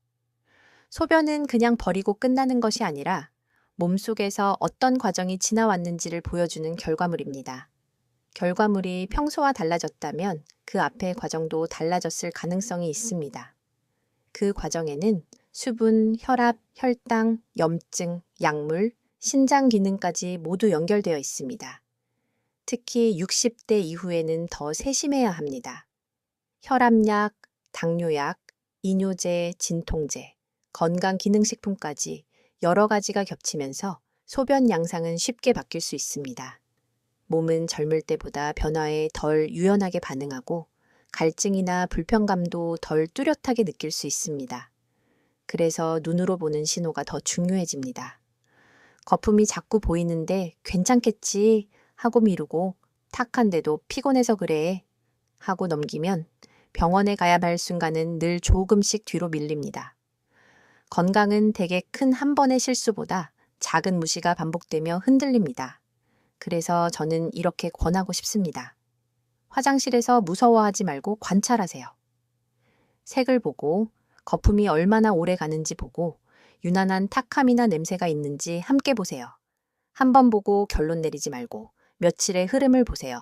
소변은 그냥 버리고 끝나는 것이 아니라 몸속에서 어떤 과정이 지나왔는지를 보여주는 결과물입니다. 결과물이 평소와 달라졌다면 그 앞의 과정도 달라졌을 가능성이 있습니다. 그 과정에는 수분, 혈압, 혈당, 염증, 약물, 신장 기능까지 모두 연결되어 있습니다. 특히 60대 이후에는 더 세심해야 합니다. 혈압약, 당뇨약, 이뇨제, 진통제, 건강기능식품까지 여러 가지가 겹치면서 소변 양상은 쉽게 바뀔 수 있습니다. 몸은 젊을 때보다 변화에 덜 유연하게 반응하고 갈증이나 불편감도 덜 뚜렷하게 느낄 수 있습니다. 그래서 눈으로 보는 신호가 더 중요해집니다. 거품이 자꾸 보이는데 괜찮겠지 하고 미루고 탁한데도 피곤해서 그래 하고 넘기면 병원에 가야 할 순간은 늘 조금씩 뒤로 밀립니다. 건강은 대개 큰 한 번의 실수보다 작은 무시가 반복되며 흔들립니다. 그래서 저는 이렇게 권하고 싶습니다. 화장실에서 무서워하지 말고 관찰하세요. 색을 보고 거품이 얼마나 오래 가는지 보고 유난한 탁함이나 냄새가 있는지 함께 보세요. 한 번 보고 결론 내리지 말고 며칠의 흐름을 보세요.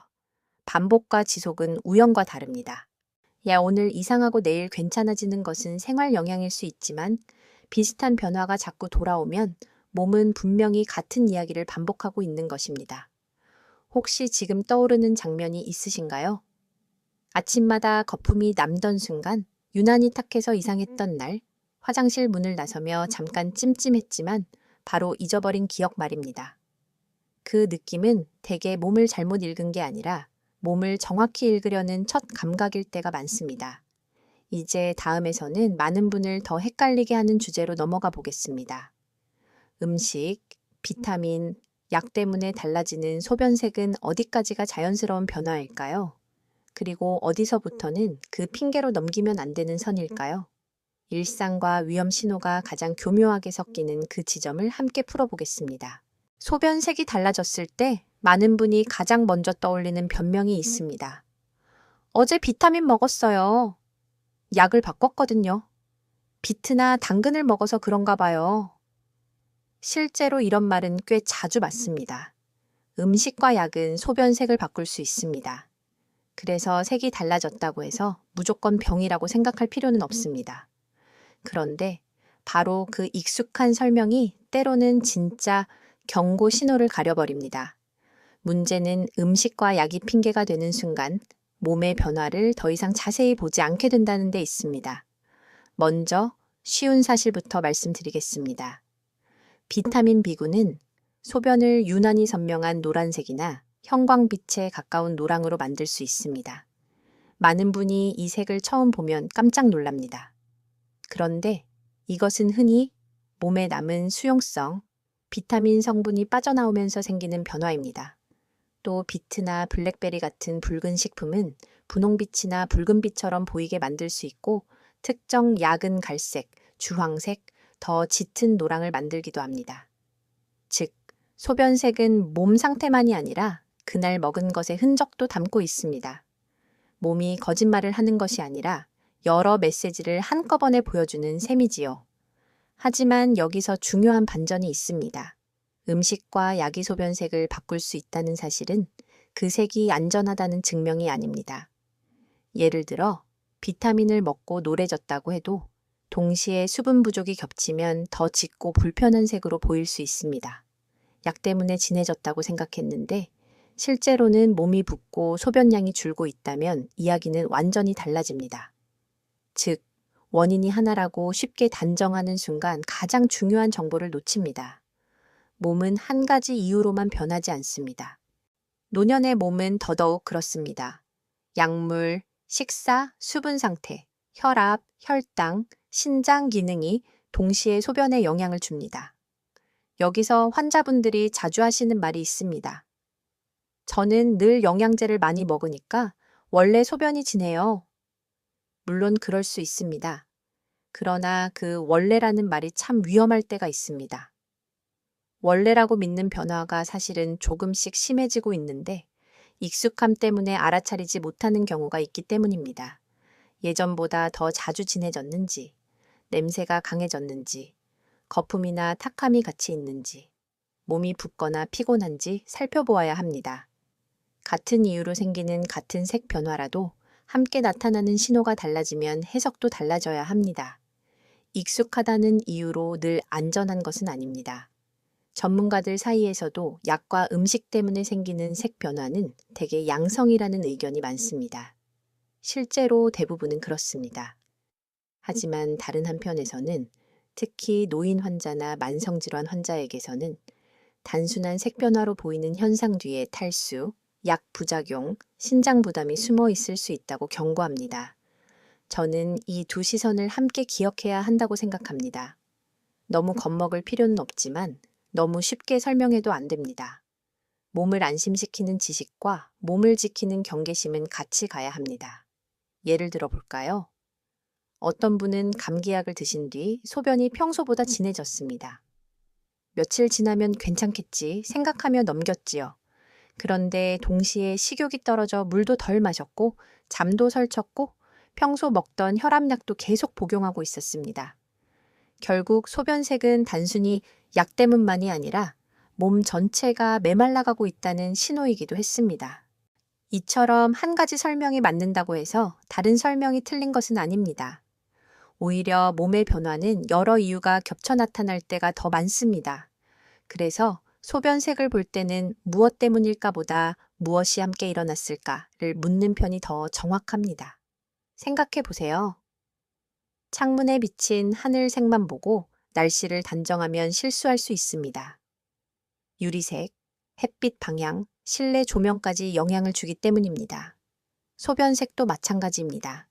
반복과 지속은 우연과 다릅니다. 야, 오늘 이상하고 내일 괜찮아지는 것은 생활 영향일 수 있지만 비슷한 변화가 자꾸 돌아오면 몸은 분명히 같은 이야기를 반복하고 있는 것입니다. 혹시 지금 떠오르는 장면이 있으신가요? 아침마다 거품이 남던 순간, 유난히 탁해서 이상했던 날, 화장실 문을 나서며 잠깐 찜찜했지만 바로 잊어버린 기억 말입니다. 그 느낌은 대개 몸을 잘못 읽은 게 아니라 몸을 정확히 읽으려는 첫 감각일 때가 많습니다. 이제 다음에서는 많은 분을 더 헷갈리게 하는 주제로 넘어가 보겠습니다. 음식, 비타민, 약 때문에 달라지는 소변색은 어디까지가 자연스러운 변화일까요? 그리고 어디서부터는 그 핑계로 넘기면 안 되는 선일까요? 일상과 위험 신호가 가장 교묘하게 섞이는 그 지점을 함께 풀어보겠습니다. 소변색이 달라졌을 때 많은 분이 가장 먼저 떠올리는 변명이 있습니다. 어제 비타민 먹었어요. 약을 바꿨거든요. 비트나 당근을 먹어서 그런가 봐요. 실제로 이런 말은 꽤 자주 맞습니다. 음식과 약은 소변색을 바꿀 수 있습니다. 그래서 색이 달라졌다고 해서 무조건 병이라고 생각할 필요는 없습니다. 그런데 바로 그 익숙한 설명이 때로는 진짜 경고 신호를 가려버립니다. 문제는 음식과 약이 핑계가 되는 순간 몸의 변화를 더 이상 자세히 보지 않게 된다는 데 있습니다. 먼저 쉬운 사실부터 말씀드리겠습니다. 비타민 B군은 소변을 유난히 선명한 노란색이나 형광빛에 가까운 노랑으로 만들 수 있습니다. 많은 분이 이 색을 처음 보면 깜짝 놀랍니다. 그런데 이것은 흔히 몸에 남은 수용성, 비타민 성분이 빠져나오면서 생기는 변화입니다. 또 비트나 블랙베리 같은 붉은 식품은 분홍빛이나 붉은빛처럼 보이게 만들 수 있고 특정 약은 갈색, 주황색, 더 짙은 노랑을 만들기도 합니다. 즉, 소변색은 몸 상태만이 아니라 그날 먹은 것의 흔적도 담고 있습니다. 몸이 거짓말을 하는 것이 아니라 여러 메시지를 한꺼번에 보여주는 셈이지요. 하지만 여기서 중요한 반전이 있습니다. 음식과 약이 소변색을 바꿀 수 있다는 사실은 그 색이 안전하다는 증명이 아닙니다. 예를 들어 비타민을 먹고 노래졌다고 해도 동시에 수분 부족이 겹치면 더 짙고 불편한 색으로 보일 수 있습니다. 약 때문에 진해졌다고 생각했는데 실제로는 몸이 붓고 소변량이 줄고 있다면 이야기는 완전히 달라집니다. 즉, 원인이 하나라고 쉽게 단정하는 순간 가장 중요한 정보를 놓칩니다. 몸은 한 가지 이유로만 변하지 않습니다. 노년의 몸은 더더욱 그렇습니다. 약물, 식사, 수분 상태, 혈압, 혈당, 신장 기능이 동시에 소변에 영향을 줍니다. 여기서 환자분들이 자주 하시는 말이 있습니다. 저는 늘 영양제를 많이 먹으니까 원래 소변이 진해요. 물론 그럴 수 있습니다. 그러나 그 원래라는 말이 참 위험할 때가 있습니다. 원래라고 믿는 변화가 사실은 조금씩 심해지고 있는데 익숙함 때문에 알아차리지 못하는 경우가 있기 때문입니다. 예전보다 더 자주 진해졌는지, 냄새가 강해졌는지, 거품이나 탁함이 같이 있는지, 몸이 붓거나 피곤한지 살펴보아야 합니다. 같은 이유로 생기는 같은 색 변화라도 함께 나타나는 신호가 달라지면 해석도 달라져야 합니다. 익숙하다는 이유로 늘 안전한 것은 아닙니다. 전문가들 사이에서도 약과 음식 때문에 생기는 색 변화는 대개 양성이라는 의견이 많습니다. 실제로 대부분은 그렇습니다. 하지만 다른 한편에서는 특히 노인 환자나 만성질환 환자에게서는 단순한 색 변화로 보이는 현상 뒤에 탈수, 약 부작용, 신장 부담이 숨어 있을 수 있다고 경고합니다. 저는 이 두 시선을 함께 기억해야 한다고 생각합니다. 너무 겁먹을 필요는 없지만 너무 쉽게 설명해도 안 됩니다. 몸을 안심시키는 지식과 몸을 지키는 경계심은 같이 가야 합니다. 예를 들어 볼까요? 어떤 분은 감기약을 드신 뒤 소변이 평소보다 진해졌습니다. 며칠 지나면 괜찮겠지 생각하며 넘겼지요. 그런데 동시에 식욕이 떨어져 물도 덜 마셨고 잠도 설쳤고 평소 먹던 혈압약도 계속 복용하고 있었습니다. 결국 소변색은 단순히 약 때문만이 아니라 몸 전체가 메말라가고 있다는 신호이기도 했습니다. 이처럼 한 가지 설명이 맞는다고 해서 다른 설명이 틀린 것은 아닙니다. 오히려 몸의 변화는 여러 이유가 겹쳐 나타날 때가 더 많습니다. 그래서 소변색을 볼 때는 무엇 때문일까 보다 무엇이 함께 일어났을까를 묻는 편이 더 정확합니다. 생각해 보세요. 창문에 비친 하늘색만 보고 날씨를 단정하면 실수할 수 있습니다. 유리색, 햇빛 방향, 실내 조명까지 영향을 주기 때문입니다. 소변색도 마찬가지입니다.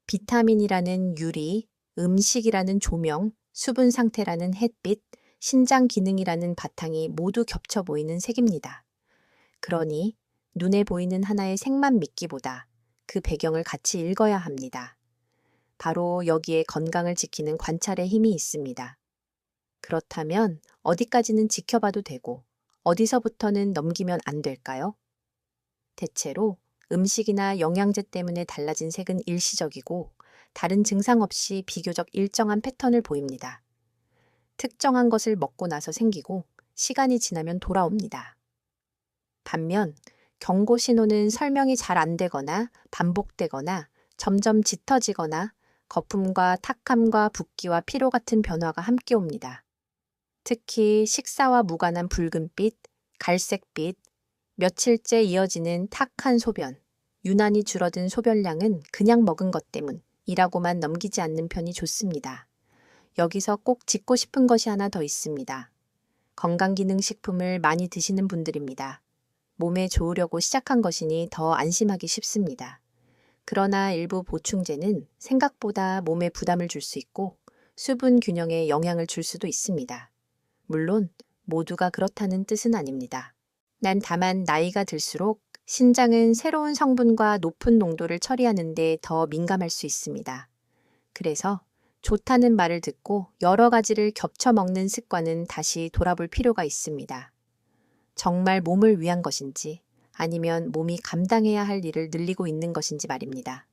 비타민이라는 유리, 음식이라는 조명, 수분 상태라는 햇빛, 신장 기능이라는 바탕이 모두 겹쳐 보이는 색입니다. 그러니 눈에 보이는 하나의 색만 믿기보다 그 배경을 같이 읽어야 합니다. 바로 여기에 건강을 지키는 관찰의 힘이 있습니다. 그렇다면 어디까지는 지켜봐도 되고 어디서부터는 넘기면 안 될까요? 대체로 음식이나 영양제 때문에 달라진 색은 일시적이고 다른 증상 없이 비교적 일정한 패턴을 보입니다. 특정한 것을 먹고 나서 생기고 시간이 지나면 돌아옵니다. 반면 경고 신호는 설명이 잘 안 되거나 반복되거나 점점 짙어지거나 거품과 탁함과 붓기와 피로 같은 변화가 함께 옵니다. 특히 식사와 무관한 붉은빛, 갈색빛, 며칠째 이어지는 탁한 소변, 유난히 줄어든 소변량은 그냥 먹은 것 때문이라고만 넘기지 않는 편이 좋습니다. 여기서 꼭 짚고 싶은 것이 하나 더 있습니다. 건강기능식품을 많이 드시는 분들입니다. 몸에 좋으려고 시작한 것이니 더 안심하기 쉽습니다. 그러나 일부 보충제는 생각보다 몸에 부담을 줄 수 있고 수분 균형에 영향을 줄 수도 있습니다. 물론 모두가 그렇다는 뜻은 아닙니다. 난 다만 나이가 들수록 신장은 새로운 성분과 높은 농도를 처리하는 데 더 민감할 수 있습니다. 그래서 좋다는 말을 듣고 여러 가지를 겹쳐 먹는 습관은 다시 돌아볼 필요가 있습니다. 정말 몸을 위한 것인지 아니면 몸이 감당해야 할 일을 늘리고 있는 것인지 말입니다.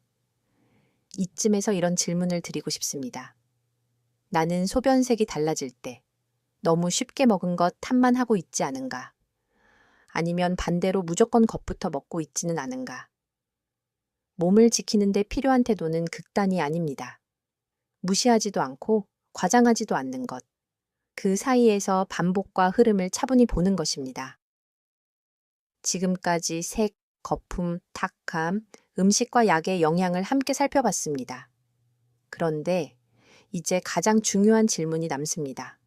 이쯤에서 이런 질문을 드리고 싶습니다. 나는 소변색이 달라질 때 너무 쉽게 먹은 것 탓만 하고 있지 않은가? 아니면 반대로 무조건 겁부터 먹고 있지는 않은가? 몸을 지키는 데 필요한 태도는 극단이 아닙니다. 무시하지도 않고 과장하지도 않는 것. 그 사이에서 반복과 흐름을 차분히 보는 것입니다. 지금까지 색, 거품, 탁함, 음식과 약의 영향을 함께 살펴봤습니다. 그런데 이제 가장 중요한 질문이 남습니다.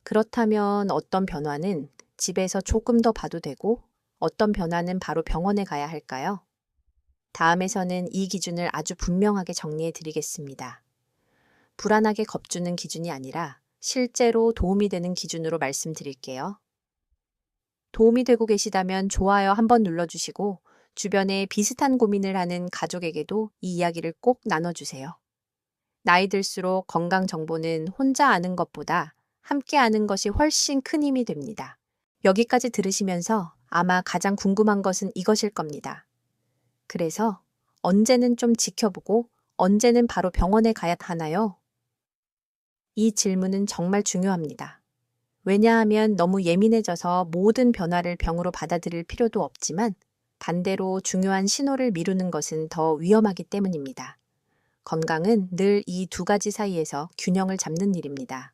그렇다면 어떤 변화는 집에서 조금 더 봐도 되고 어떤 변화는 바로 병원에 가야 할까요? 다음에서는 이 기준을 아주 분명하게 정리해 드리겠습니다. 불안하게 겁주는 기준이 아니라 실제로 도움이 되는 기준으로 말씀드릴게요. 도움이 되고 계시다면 좋아요 한번 눌러주시고 주변에 비슷한 고민을 하는 가족에게도 이 이야기를 꼭 나눠주세요. 나이 들수록 건강 정보는 혼자 아는 것보다 함께 아는 것이 훨씬 큰 힘이 됩니다. 여기까지 들으시면서 아마 가장 궁금한 것은 이것일 겁니다. 그래서 언제는 좀 지켜보고 언제는 바로 병원에 가야 하나요? 이 질문은 정말 중요합니다. 왜냐하면 너무 예민해져서 모든 변화를 병으로 받아들일 필요도 없지만 반대로 중요한 신호를 미루는 것은 더 위험하기 때문입니다. 건강은 늘 이 두 가지 사이에서 균형을 잡는 일입니다.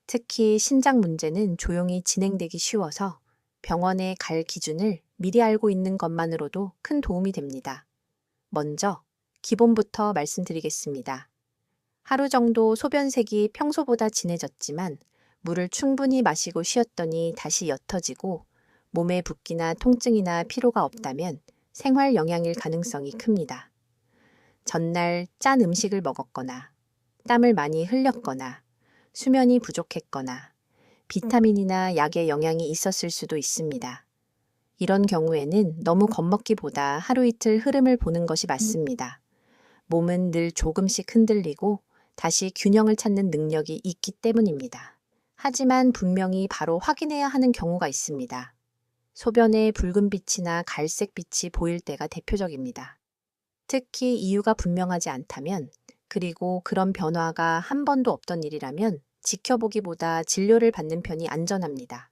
특히 신장 문제는 조용히 진행되기 쉬워서 병원에 갈 기준을 미리 알고 있는 것만으로도 큰 도움이 됩니다. 먼저 기본부터 말씀드리겠습니다. 하루 정도 소변색이 평소보다 진해졌지만 물을 충분히 마시고 쉬었더니 다시 옅어지고 몸에 붓기나 통증이나 피로가 없다면 생활 영향일 가능성이 큽니다. 전날 짠 음식을 먹었거나 땀을 많이 흘렸거나 수면이 부족했거나 비타민이나 약의 영향이 있었을 수도 있습니다. 이런 경우에는 너무 겁먹기보다 하루 이틀 흐름을 보는 것이 맞습니다. 몸은 늘 조금씩 흔들리고 다시 균형을 찾는 능력이 있기 때문입니다. 하지만 분명히 바로 확인해야 하는 경우가 있습니다. 소변에 붉은빛이나 갈색빛이 보일 때가 대표적입니다. 특히 이유가 분명하지 않다면, 그리고 그런 변화가 한 번도 없던 일이라면 지켜보기보다 진료를 받는 편이 안전합니다.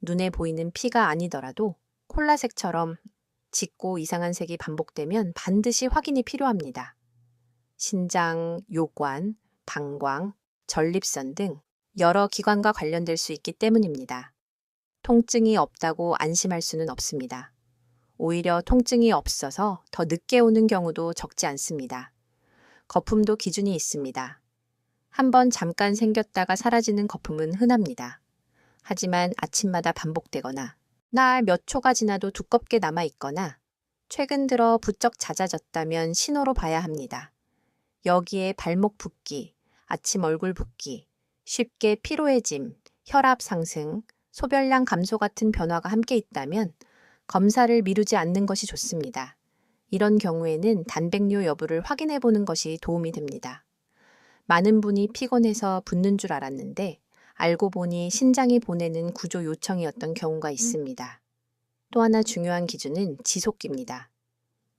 눈에 보이는 피가 아니더라도 콜라색처럼 짙고 이상한 색이 반복되면 반드시 확인이 필요합니다. 신장, 요관, 방광, 전립선 등 여러 기관과 관련될 수 있기 때문입니다. 통증이 없다고 안심할 수는 없습니다. 오히려 통증이 없어서 더 늦게 오는 경우도 적지 않습니다. 거품도 기준이 있습니다. 한번 잠깐 생겼다가 사라지는 거품은 흔합니다. 하지만 아침마다 반복되거나 날 몇 초가 지나도 두껍게 남아있거나 최근 들어 부쩍 잦아졌다면 신호로 봐야 합니다. 여기에 발목 붓기, 아침 얼굴 붓기, 쉽게 피로해짐, 혈압 상승, 소변량 감소 같은 변화가 함께 있다면 검사를 미루지 않는 것이 좋습니다. 이런 경우에는 단백뇨 여부를 확인해 보는 것이 도움이 됩니다. 많은 분이 피곤해서 붓는 줄 알았는데 알고 보니 신장이 보내는 구조 요청이었던 경우가 있습니다. 또 하나 중요한 기준은 지속기입니다.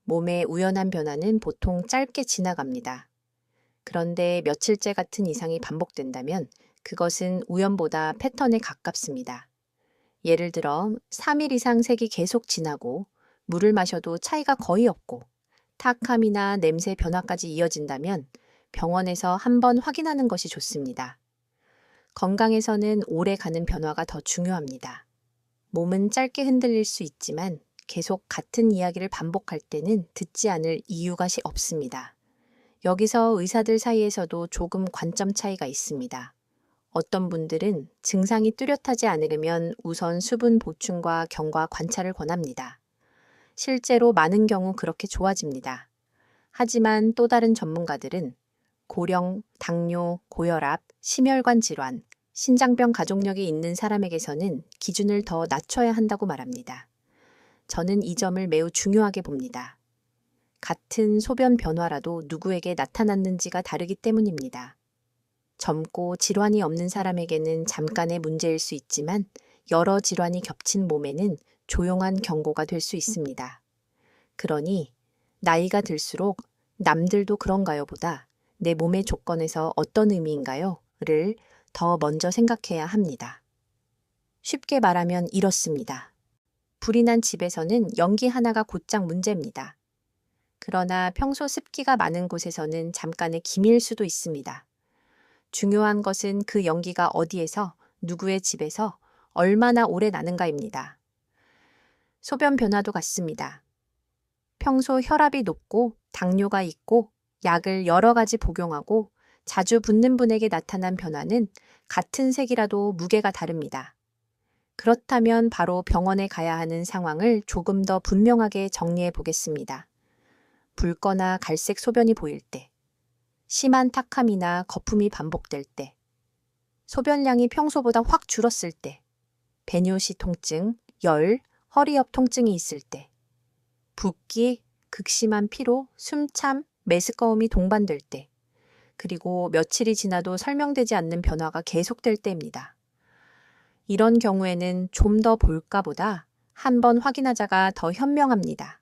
몸의 우연한 변화는 보통 짧게 지나갑니다. 그런데 며칠째 같은 이상이 반복된다면 그것은 우연보다 패턴에 가깝습니다. 예를 들어 3일 이상 색이 계속 진하고 물을 마셔도 차이가 거의 없고 탁함이나 냄새 변화까지 이어진다면 병원에서 한번 확인하는 것이 좋습니다. 건강에서는 오래 가는 변화가 더 중요합니다. 몸은 짧게 흔들릴 수 있지만 계속 같은 이야기를 반복할 때는 듣지 않을 이유가 없습니다. 여기서 의사들 사이에서도 조금 관점 차이가 있습니다. 어떤 분들은 증상이 뚜렷하지 않으려면 우선 수분 보충과 경과 관찰을 권합니다. 실제로 많은 경우 그렇게 좋아집니다. 하지만 또 다른 전문가들은 고령, 당뇨, 고혈압, 심혈관 질환, 신장병 가족력이 있는 사람에게서는 기준을 더 낮춰야 한다고 말합니다. 저는 이 점을 매우 중요하게 봅니다. 같은 소변 변화라도 누구에게 나타났는지가 다르기 때문입니다. 젊고 질환이 없는 사람에게는 잠깐의 문제일 수 있지만 여러 질환이 겹친 몸에는 조용한 경고가 될 수 있습니다. 그러니 나이가 들수록 남들도 그런가요 보다 내 몸의 조건에서 어떤 의미인가요? 를 더 먼저 생각해야 합니다. 쉽게 말하면 이렇습니다. 불이 난 집에서는 연기 하나가 곧장 문제입니다. 그러나 평소 습기가 많은 곳에서는 잠깐의 기미일 수도 있습니다. 중요한 것은 그 연기가 어디에서, 누구의 집에서 얼마나 오래 나는가입니다. 소변 변화도 같습니다. 평소 혈압이 높고 당뇨가 있고 약을 여러 가지 복용하고 자주 붓는 분에게 나타난 변화는 같은 색이라도 무게가 다릅니다. 그렇다면 바로 병원에 가야 하는 상황을 조금 더 분명하게 정리해 보겠습니다. 붉거나 갈색 소변이 보일 때, 심한 탁함이나 거품이 반복될 때, 소변량이 평소보다 확 줄었을 때, 배뇨시 통증, 열, 허리 옆 통증이 있을 때, 붓기, 극심한 피로, 숨참, 메스꺼움이 동반될 때, 그리고 며칠이 지나도 설명되지 않는 변화가 계속될 때입니다. 이런 경우에는 좀 더 볼까보다 한번 확인하자가 더 현명합니다.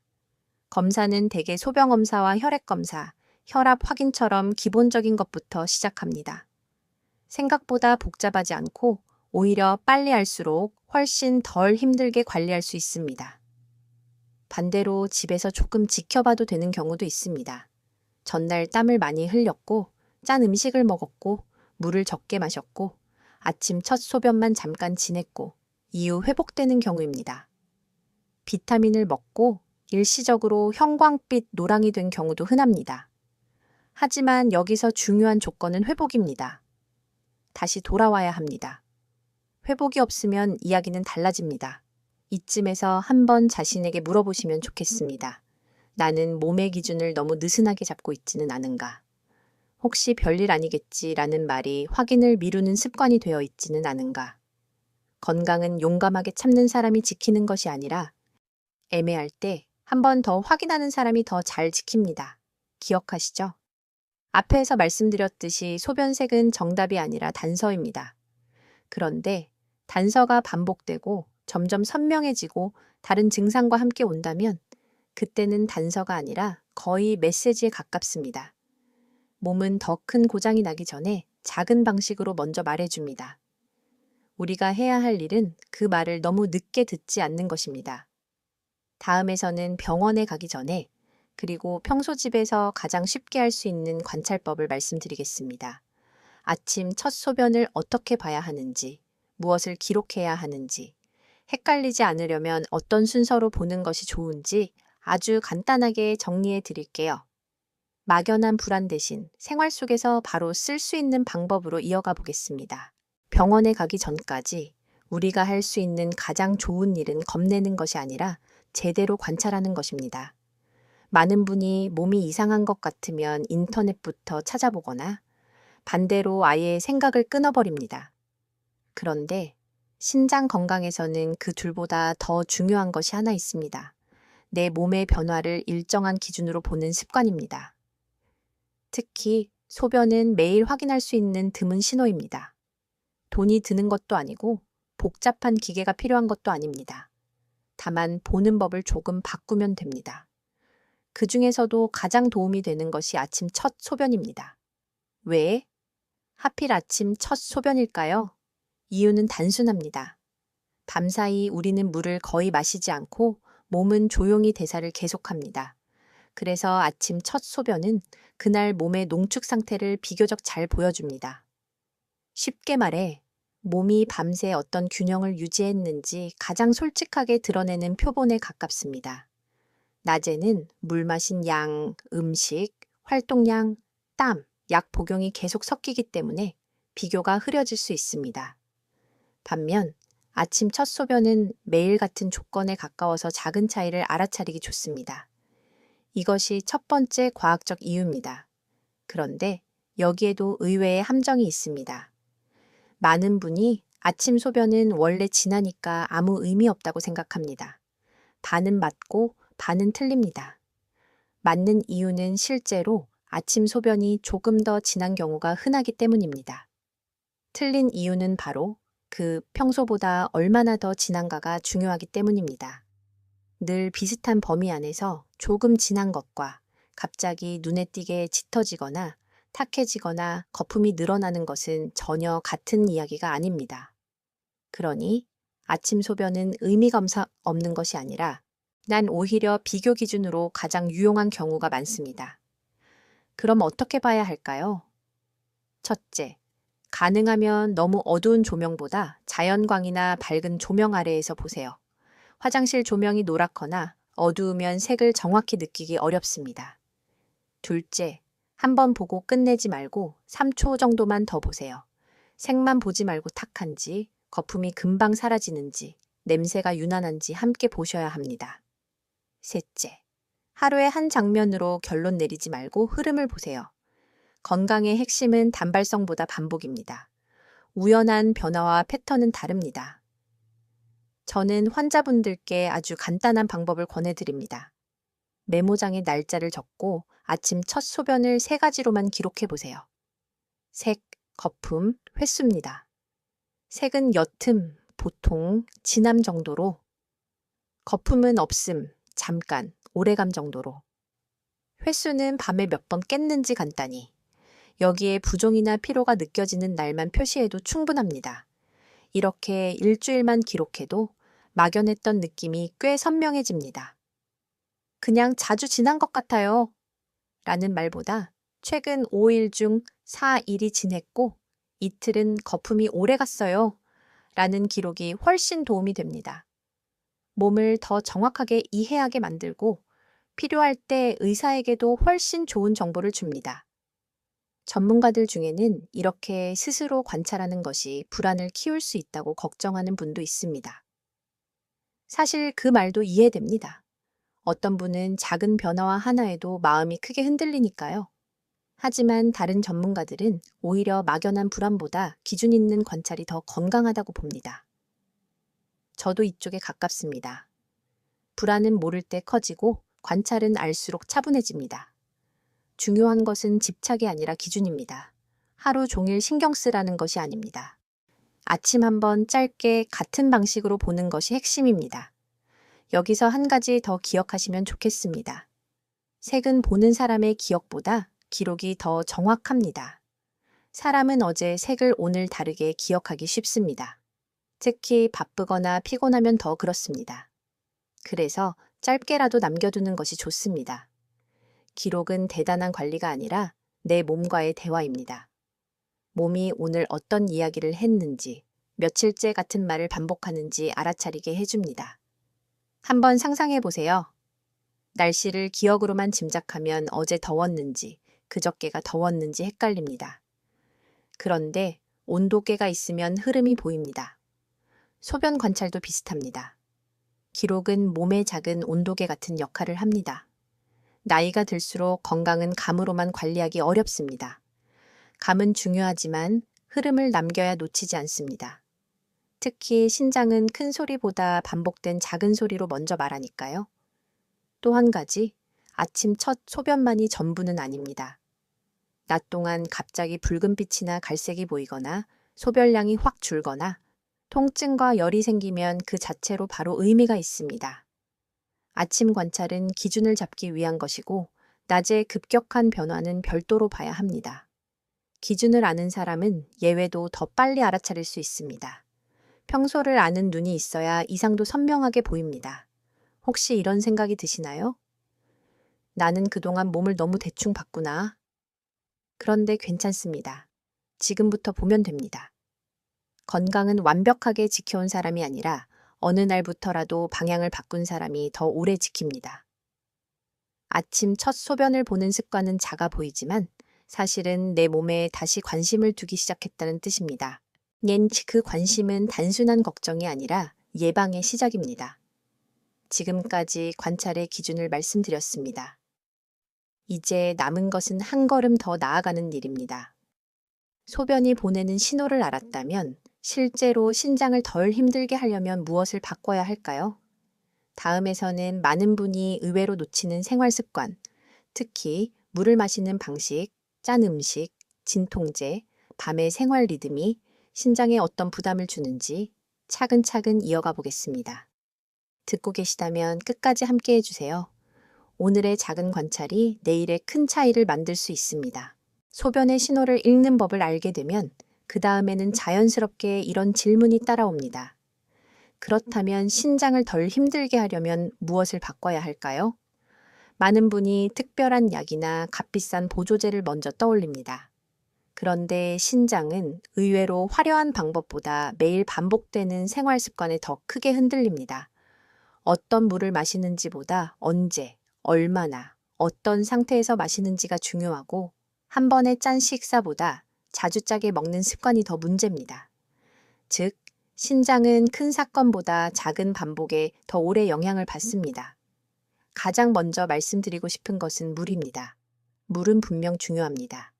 검사는 대개 소변 검사와 혈액 검사, 혈압 확인처럼 기본적인 것부터 시작합니다. 생각보다 복잡하지 않고 오히려 빨리 할수록 훨씬 덜 힘들게 관리할 수 있습니다. 반대로 집에서 조금 지켜봐도 되는 경우도 있습니다. 전날 땀을 많이 흘렸고, 짠 음식을 먹었고, 물을 적게 마셨고, 아침 첫 소변만 잠깐 지냈고, 이후 회복되는 경우입니다. 비타민을 먹고 일시적으로 형광빛 노랑이 된 경우도 흔합니다. 하지만 여기서 중요한 조건은 회복입니다. 다시 돌아와야 합니다. 회복이 없으면 이야기는 달라집니다. 이쯤에서 한번 자신에게 물어보시면 좋겠습니다. 나는 몸의 기준을 너무 느슨하게 잡고 있지는 않은가? 혹시 별일 아니겠지라는 말이 확인을 미루는 습관이 되어 있지는 않은가? 건강은 용감하게 참는 사람이 지키는 것이 아니라 애매할 때 한 번 더 확인하는 사람이 더 잘 지킵니다. 기억하시죠? 앞에서 말씀드렸듯이 소변색은 정답이 아니라 단서입니다. 그런데 단서가 반복되고 점점 선명해지고 다른 증상과 함께 온다면 그때는 단서가 아니라 거의 메시지에 가깝습니다. 몸은 더 큰 고장이 나기 전에 작은 방식으로 먼저 말해줍니다. 우리가 해야 할 일은 그 말을 너무 늦게 듣지 않는 것입니다. 다음에서는 병원에 가기 전에 그리고 평소 집에서 가장 쉽게 할 수 있는 관찰법을 말씀드리겠습니다. 아침 첫 소변을 어떻게 봐야 하는지, 무엇을 기록해야 하는지, 헷갈리지 않으려면 어떤 순서로 보는 것이 좋은지 아주 간단하게 정리해 드릴게요. 막연한 불안 대신 생활 속에서 바로 쓸 수 있는 방법으로 이어가 보겠습니다. 병원에 가기 전까지 우리가 할 수 있는 가장 좋은 일은 겁내는 것이 아니라 제대로 관찰하는 것입니다. 많은 분이 몸이 이상한 것 같으면 인터넷부터 찾아보거나 반대로 아예 생각을 끊어버립니다. 그런데 신장 건강에서는 그 둘보다 더 중요한 것이 하나 있습니다. 내 몸의 변화를 일정한 기준으로 보는 습관입니다. 특히 소변은 매일 확인할 수 있는 드문 신호입니다. 돈이 드는 것도 아니고 복잡한 기계가 필요한 것도 아닙니다. 다만 보는 법을 조금 바꾸면 됩니다. 그 중에서도 가장 도움이 되는 것이 아침 첫 소변입니다. 왜? 하필 아침 첫 소변일까요? 이유는 단순합니다. 밤사이 우리는 물을 거의 마시지 않고 몸은 조용히 대사를 계속합니다. 그래서 아침 첫 소변은 그날 몸의 농축 상태를 비교적 잘 보여줍니다. 쉽게 말해 몸이 밤새 어떤 균형을 유지했는지 가장 솔직하게 드러내는 표본에 가깝습니다. 낮에는 물 마신 양, 음식, 활동량, 땀, 약 복용이 계속 섞이기 때문에 비교가 흐려질 수 있습니다. 반면 아침 첫 소변은 매일 같은 조건에 가까워서 작은 차이를 알아차리기 좋습니다. 이것이 첫 번째 과학적 이유입니다. 그런데 여기에도 의외의 함정이 있습니다. 많은 분이 아침 소변은 원래 지나니까 아무 의미 없다고 생각합니다. 반은 맞고 반은 틀립니다. 맞는 이유는 실제로 아침 소변이 조금 더 진한 경우가 흔하기 때문입니다. 틀린 이유는 바로 그 평소보다 얼마나 더 진한가가 중요하기 때문입니다. 늘 비슷한 범위 안에서 조금 진한 것과 갑자기 눈에 띄게 짙어지거나 탁해지거나 거품이 늘어나는 것은 전혀 같은 이야기가 아닙니다. 그러니 아침 소변은 의미가 없는 것이 아니라 난 오히려 비교 기준으로 가장 유용한 경우가 많습니다. 그럼 어떻게 봐야 할까요? 첫째, 가능하면 너무 어두운 조명보다 자연광이나 밝은 조명 아래에서 보세요. 화장실 조명이 노랗거나 어두우면 색을 정확히 느끼기 어렵습니다. 둘째, 한번 보고 끝내지 말고 3초 정도만 더 보세요. 색만 보지 말고 탁한지, 거품이 금방 사라지는지, 냄새가 유난한지 함께 보셔야 합니다. 셋째, 하루의 한 장면으로 결론 내리지 말고 흐름을 보세요. 건강의 핵심은 단발성보다 반복입니다. 우연한 변화와 패턴은 다릅니다. 저는 환자분들께 아주 간단한 방법을 권해드립니다. 메모장에 날짜를 적고 아침 첫 소변을 3가지로만 기록해 보세요. 색, 거품, 횟수입니다. 색은 옅음, 보통, 진함 정도로, 거품은 없음, 잠깐, 오래감 정도로, 횟수는 밤에 몇 번 깼는지 간단히, 여기에 부종이나 피로가 느껴지는 날만 표시해도 충분합니다. 이렇게 일주일만 기록해도 막연했던 느낌이 꽤 선명해집니다. 그냥 자주 지난 것 같아요. 라는 말보다 최근 5일 중 4일이 지냈고 이틀은 거품이 오래 갔어요. 라는 기록이 훨씬 도움이 됩니다. 몸을 더 정확하게 이해하게 만들고 필요할 때 의사에게도 훨씬 좋은 정보를 줍니다. 전문가들 중에는 이렇게 스스로 관찰하는 것이 불안을 키울 수 있다고 걱정하는 분도 있습니다. 사실 그 말도 이해됩니다. 어떤 분은 작은 변화와 하나에도 마음이 크게 흔들리니까요. 하지만 다른 전문가들은 오히려 막연한 불안보다 기준 있는 관찰이 더 건강하다고 봅니다. 저도 이쪽에 가깝습니다. 불안은 모를 때 커지고 관찰은 알수록 차분해집니다. 중요한 것은 집착이 아니라 기준입니다. 하루 종일 신경 쓰라는 것이 아닙니다. 아침 한번 짧게 같은 방식으로 보는 것이 핵심입니다. 여기서 한 가지 더 기억하시면 좋겠습니다. 색은 보는 사람의 기억보다 기록이 더 정확합니다. 사람은 어제 색을 오늘 다르게 기억하기 쉽습니다. 특히 바쁘거나 피곤하면 더 그렇습니다. 그래서 짧게라도 남겨두는 것이 좋습니다. 기록은 대단한 관리가 아니라 내 몸과의 대화입니다. 몸이 오늘 어떤 이야기를 했는지, 며칠째 같은 말을 반복하는지 알아차리게 해줍니다. 한번 상상해 보세요. 날씨를 기억으로만 짐작하면 어제 더웠는지, 그저께가 더웠는지 헷갈립니다. 그런데 온도계가 있으면 흐름이 보입니다. 소변 관찰도 비슷합니다. 기록은 몸의 작은 온도계 같은 역할을 합니다. 나이가 들수록 건강은 감으로만 관리하기 어렵습니다. 감은 중요하지만 흐름을 남겨야 놓치지 않습니다. 특히 신장은 큰 소리보다 반복된 작은 소리로 먼저 말하니까요. 또 한 가지, 아침 첫 소변만이 전부는 아닙니다. 낮 동안 갑자기 붉은빛이나 갈색이 보이거나 소변량이 확 줄거나 통증과 열이 생기면 그 자체로 바로 의미가 있습니다. 아침 관찰은 기준을 잡기 위한 것이고 낮에 급격한 변화는 별도로 봐야 합니다. 기준을 아는 사람은 예외도 더 빨리 알아차릴 수 있습니다. 평소를 아는 눈이 있어야 이상도 선명하게 보입니다. 혹시 이런 생각이 드시나요? 나는 그동안 몸을 너무 대충 봤구나. 그런데 괜찮습니다. 지금부터 보면 됩니다. 건강은 완벽하게 지켜온 사람이 아니라 어느 날부터라도 방향을 바꾼 사람이 더 오래 지킵니다. 아침 첫 소변을 보는 습관은 작아 보이지만 사실은 내 몸에 다시 관심을 두기 시작했다는 뜻입니다. 그 관심은 단순한 걱정이 아니라 예방의 시작입니다. 지금까지 관찰의 기준을 말씀드렸습니다. 이제 남은 것은 한 걸음 더 나아가는 일입니다. 소변이 보내는 신호를 알았다면 실제로 신장을 덜 힘들게 하려면 무엇을 바꿔야 할까요? 다음에서는 많은 분이 의외로 놓치는 생활 습관, 특히 물을 마시는 방식, 짠 음식, 진통제, 밤의 생활 리듬이 신장에 어떤 부담을 주는지 차근차근 이어가 보겠습니다. 듣고 계시다면 끝까지 함께 해주세요. 오늘의 작은 관찰이 내일의 큰 차이를 만들 수 있습니다. 소변의 신호를 읽는 법을 알게 되면 그 다음에는 자연스럽게 이런 질문이 따라옵니다. 그렇다면 신장을 덜 힘들게 하려면 무엇을 바꿔야 할까요? 많은 분이 특별한 약이나 값비싼 보조제를 먼저 떠올립니다. 그런데 신장은 의외로 화려한 방법보다 매일 반복되는 생활 습관에 더 크게 흔들립니다. 어떤 물을 마시는지보다 언제, 얼마나, 어떤 상태에서 마시는지가 중요하고 한 번의 짠 식사보다 자주 짜게 먹는 습관이 더 문제입니다. 즉, 신장은 큰 사건보다 작은 반복에 더 오래 영향을 받습니다. 가장 먼저 말씀드리고 싶은 것은 물입니다. 물은 분명 중요합니다.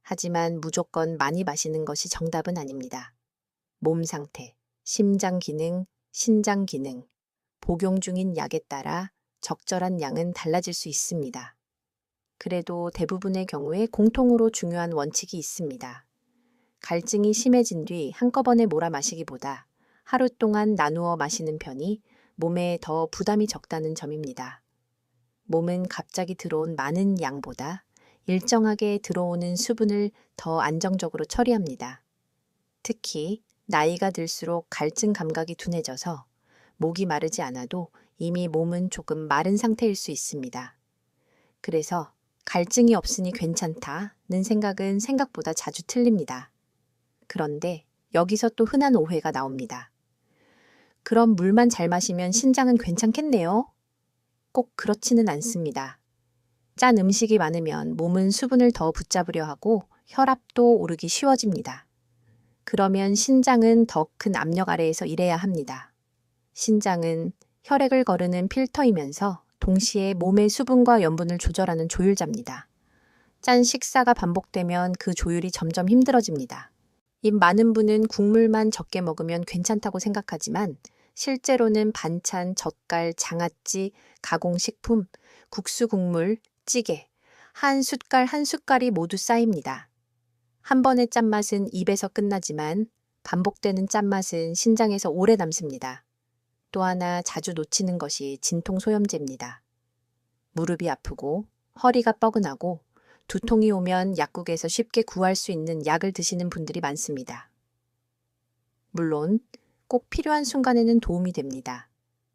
하지만 무조건 많이 마시는 것이 정답은 아닙니다. 몸 상태, 심장 기능, 신장 기능, 복용 중인 약에 따라 적절한 양은 달라질 수 있습니다. 그래도 대부분의 경우에 공통으로 중요한 원칙이 있습니다. 갈증이 심해진 뒤 한꺼번에 몰아 마시기보다 하루 동안 나누어 마시는 편이 몸에 더 부담이 적다는 점입니다. 몸은 갑자기 들어온 많은 양보다 일정하게 들어오는 수분을 더 안정적으로 처리합니다. 특히 나이가 들수록 갈증 감각이 둔해져서 목이 마르지 않아도 이미 몸은 조금 마른 상태일 수 있습니다. 그래서 갈증이 없으니 괜찮다는 생각은 생각보다 자주 틀립니다. 그런데 여기서 또 흔한 오해가 나옵니다. 그럼 물만 잘 마시면 신장은 괜찮겠네요? 꼭 그렇지는 않습니다. 짠 음식이 많으면 몸은 수분을 더 붙잡으려 하고 혈압도 오르기 쉬워집니다. 그러면 신장은 더 큰 압력 아래에서 일해야 합니다. 신장은 혈액을 거르는 필터이면서 동시에 몸의 수분과 염분을 조절하는 조율자입니다. 짠 식사가 반복되면 그 조율이 점점 힘들어집니다. 입 많은 분은 국물만 적게 먹으면 괜찮다고 생각하지만 실제로는 반찬, 젓갈, 장아찌, 가공식품, 국수 국물, 찌개, 한 숟갈 한 숟갈이 모두 쌓입니다. 한 번의 짠맛은 입에서 끝나지만 반복되는 짠맛은 신장에서 오래 남습니다. 또 하나 자주 놓치는 것이 진통소염제입니다. 무릎이 아프고 허리가 뻐근하고 두통이 오면 약국에서 쉽게 구할 수 있는 약을 드시는 분들이 많습니다. 물론 꼭 필요한 순간에는 도움이 됩니다.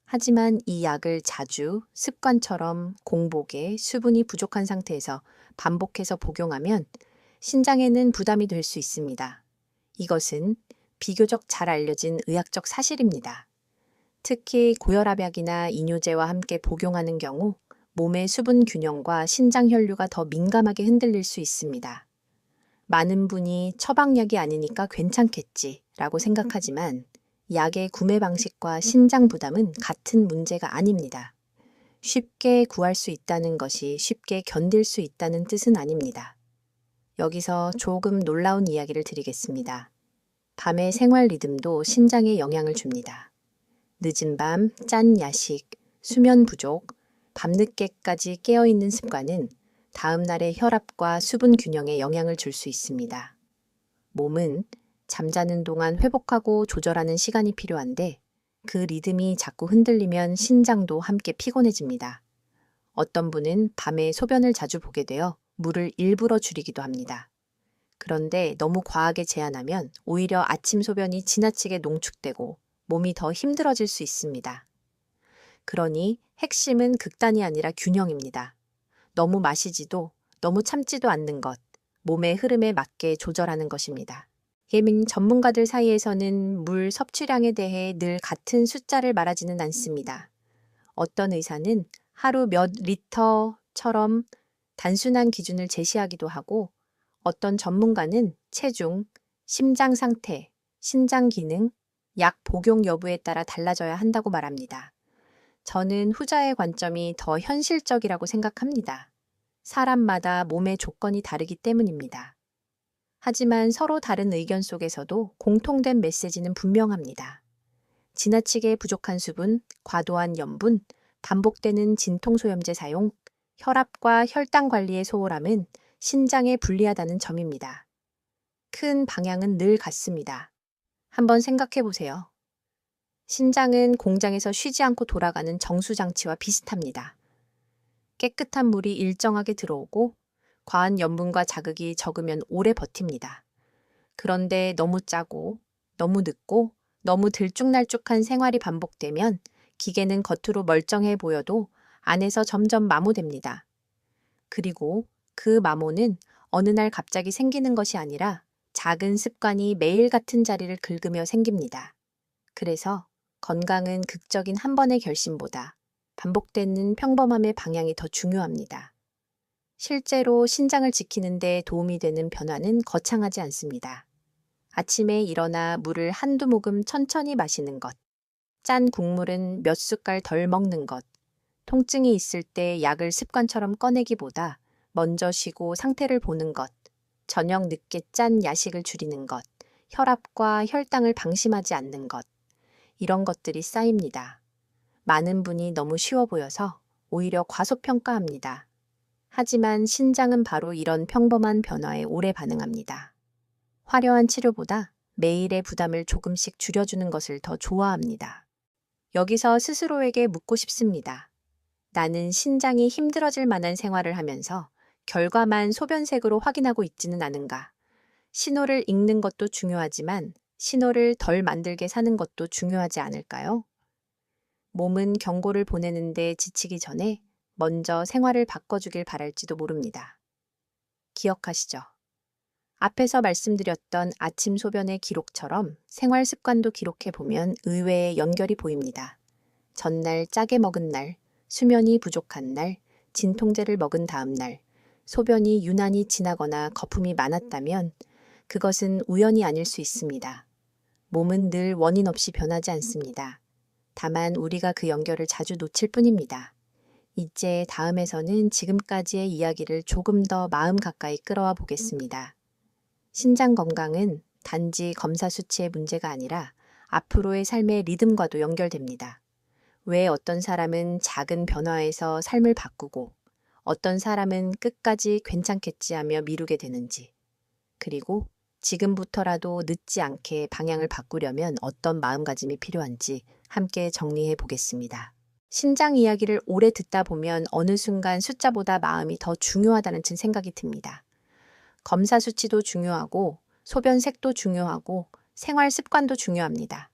하지만 이 약을 자주 습관처럼 공복에 수분이 부족한 상태에서 반복해서 복용하면 신장에는 부담이 될 수 있습니다. 이것은 비교적 잘 알려진 의학적 사실입니다. 특히 고혈압약이나 이뇨제와 함께 복용하는 경우 몸의 수분 균형과 신장 혈류가 더 민감하게 흔들릴 수 있습니다. 많은 분이 처방약이 아니니까 괜찮겠지라고 생각하지만 약의 구매 방식과 신장 부담은 같은 문제가 아닙니다. 쉽게 구할 수 있다는 것이 쉽게 견딜 수 있다는 뜻은 아닙니다. 여기서 조금 놀라운 이야기를 드리겠습니다. 밤의 생활 리듬도 신장에 영향을 줍니다. 늦은 밤, 짠 야식, 수면 부족, 밤늦게까지 깨어있는 습관은 다음 날의 혈압과 수분 균형에 영향을 줄 수 있습니다. 몸은 잠자는 동안 회복하고 조절하는 시간이 필요한데 그 리듬이 자꾸 흔들리면 신장도 함께 피곤해집니다. 어떤 분은 밤에 소변을 자주 보게 되어 물을 일부러 줄이기도 합니다. 그런데 너무 과하게 제한하면 오히려 아침 소변이 지나치게 농축되고 몸이 더 힘들어질 수 있습니다. 그러니 핵심은 극단이 아니라 균형입니다. 너무 마시지도 너무 참지도 않는 것, 몸의 흐름에 맞게 조절하는 것입니다. 예민 전문가들 사이에서는 물 섭취량에 대해 늘 같은 숫자를 말하지는 않습니다. 어떤 의사는 하루 몇 리터처럼 단순한 기준을 제시하기도 하고 어떤 전문가는 체중, 심장 상태, 신장 기능, 약 복용 여부에 따라 달라져야 한다고 말합니다. 저는 후자의 관점이 더 현실적이라고 생각합니다. 사람마다 몸의 조건이 다르기 때문입니다. 하지만 서로 다른 의견 속에서도 공통된 메시지는 분명합니다. 지나치게 부족한 수분, 과도한 염분, 반복되는 진통소염제 사용, 혈압과 혈당 관리의 소홀함은 신장에 불리하다는 점입니다. 큰 방향은 늘 같습니다. 한번 생각해 보세요. 신장은 공장에서 쉬지 않고 돌아가는 정수장치와 비슷합니다. 깨끗한 물이 일정하게 들어오고 과한 염분과 자극이 적으면 오래 버팁니다. 그런데 너무 짜고 너무 늦고 너무 들쭉날쭉한 생활이 반복되면 기계는 겉으로 멀쩡해 보여도 안에서 점점 마모됩니다. 그리고 그 마모는 어느 날 갑자기 생기는 것이 아니라 작은 습관이 매일 같은 자리를 긁으며 생깁니다. 그래서 건강은 극적인 한 번의 결심보다 반복되는 평범함의 방향이 더 중요합니다. 실제로 신장을 지키는 데 도움이 되는 변화는 거창하지 않습니다. 아침에 일어나 물을 한두 모금 천천히 마시는 것, 짠 국물은 몇 숟갈 덜 먹는 것, 통증이 있을 때 약을 습관처럼 꺼내기보다 먼저 쉬고 상태를 보는 것, 저녁 늦게 짠 야식을 줄이는 것, 혈압과 혈당을 방심하지 않는 것, 이런 것들이 쌓입니다. 많은 분이 너무 쉬워 보여서 오히려 과소평가합니다. 하지만 신장은 바로 이런 평범한 변화에 오래 반응합니다. 화려한 치료보다 매일의 부담을 조금씩 줄여주는 것을 더 좋아합니다. 여기서 스스로에게 묻고 싶습니다. 나는 신장이 힘들어질 만한 생활을 하면서 결과만 소변색으로 확인하고 있지는 않은가? 신호를 읽는 것도 중요하지만 신호를 덜 만들게 사는 것도 중요하지 않을까요? 몸은 경고를 보내는데 지치기 전에 먼저 생활을 바꿔주길 바랄지도 모릅니다. 기억하시죠? 앞에서 말씀드렸던 아침 소변의 기록처럼 생활 습관도 기록해보면 의외의 연결이 보입니다. 전날 짜게 먹은 날, 수면이 부족한 날, 진통제를 먹은 다음 날, 소변이 유난히 진하거나 거품이 많았다면 그것은 우연이 아닐 수 있습니다. 몸은 늘 원인 없이 변하지 않습니다. 다만 우리가 그 연결을 자주 놓칠 뿐입니다. 이제 다음에서는 지금까지의 이야기를 조금 더 마음 가까이 끌어와 보겠습니다. 신장 건강은 단지 검사 수치의 문제가 아니라 앞으로의 삶의 리듬과도 연결됩니다. 왜 어떤 사람은 작은 변화에서 삶을 바꾸고 어떤 사람은 끝까지 괜찮겠지 하며 미루게 되는지, 그리고 지금부터라도 늦지 않게 방향을 바꾸려면 어떤 마음가짐이 필요한지 함께 정리해 보겠습니다. 신장 이야기를 오래 듣다 보면 어느 순간 숫자보다 마음이 더 중요하다는 생각이 듭니다. 검사 수치도 중요하고 소변 색도 중요하고 생활 습관도 중요합니다.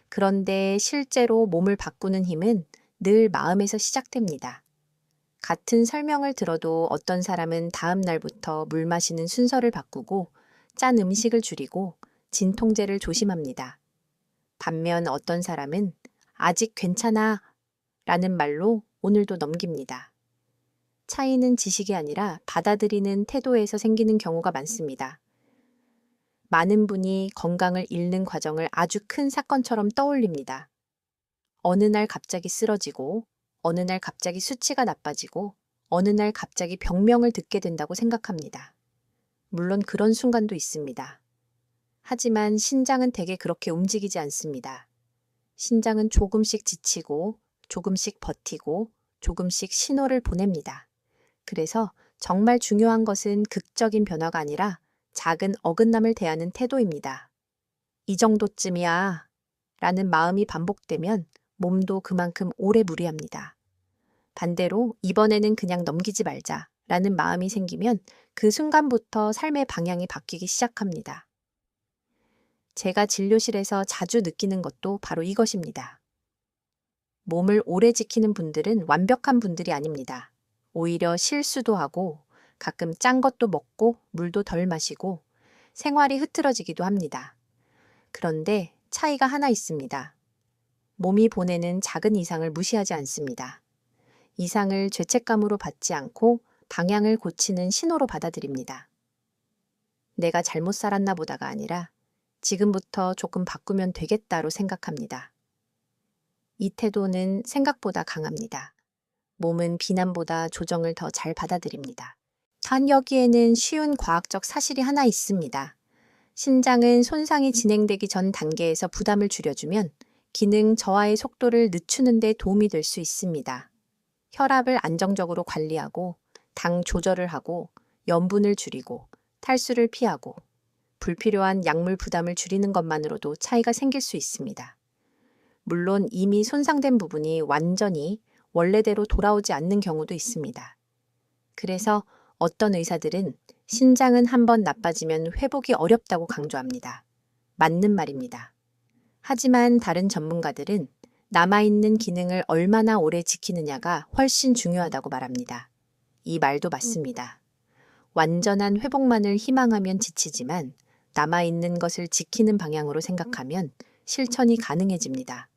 그런데 실제로 몸을 바꾸는 힘은 늘 마음에서 시작됩니다. 같은 설명을 들어도 어떤 사람은 다음 날부터 물 마시는 순서를 바꾸고 짠 음식을 줄이고 진통제를 조심합니다. 반면 어떤 사람은 아직 괜찮아 라는 말로 오늘도 넘깁니다. 차이는 지식이 아니라 받아들이는 태도에서 생기는 경우가 많습니다. 많은 분이 건강을 잃는 과정을 아주 큰 사건처럼 떠올립니다. 어느 날 갑자기 쓰러지고, 어느 날 갑자기 수치가 나빠지고, 어느 날 갑자기 병명을 듣게 된다고 생각합니다. 물론 그런 순간도 있습니다. 하지만 신장은 대개 그렇게 움직이지 않습니다. 신장은 조금씩 지치고, 조금씩 버티고, 조금씩 신호를 보냅니다. 그래서 정말 중요한 것은 극적인 변화가 아니라 작은 어긋남을 대하는 태도입니다. 이 정도쯤이야 라는 마음이 반복되면 몸도 그만큼 오래 무리합니다. 반대로 이번에는 그냥 넘기지 말자 라는 마음이 생기면 그 순간부터 삶의 방향이 바뀌기 시작합니다. 제가 진료실에서 자주 느끼는 것도 바로 이것입니다. 몸을 오래 지키는 분들은 완벽한 분들이 아닙니다. 오히려 실수도 하고 가끔 짠 것도 먹고 물도 덜 마시고 생활이 흐트러지기도 합니다. 그런데 차이가 하나 있습니다. 몸이 보내는 작은 이상을 무시하지 않습니다. 이상을 죄책감으로 받지 않고 방향을 고치는 신호로 받아들입니다. 내가 잘못 살았나 보다가 아니라 지금부터 조금 바꾸면 되겠다로 생각합니다. 이 태도는 생각보다 강합니다. 몸은 비난보다 조정을 더 잘 받아들입니다. 단 여기에는 쉬운 과학적 사실이 하나 있습니다. 신장은 손상이 진행되기 전 단계에서 부담을 줄여주면 기능 저하의 속도를 늦추는 데 도움이 될 수 있습니다. 혈압을 안정적으로 관리하고 당 조절을 하고 염분을 줄이고 탈수를 피하고 불필요한 약물 부담을 줄이는 것만으로도 차이가 생길 수 있습니다. 물론 이미 손상된 부분이 완전히 원래대로 돌아오지 않는 경우도 있습니다. 그래서 어떤 의사들은 신장은 한번 나빠지면 회복이 어렵다고 강조합니다. 맞는 말입니다. 하지만 다른 전문가들은 남아있는 기능을 얼마나 오래 지키느냐가 훨씬 중요하다고 말합니다. 이 말도 맞습니다. 완전한 회복만을 희망하면 지치지만 남아있는 것을 지키는 방향으로 생각하면 실천이 가능해집니다.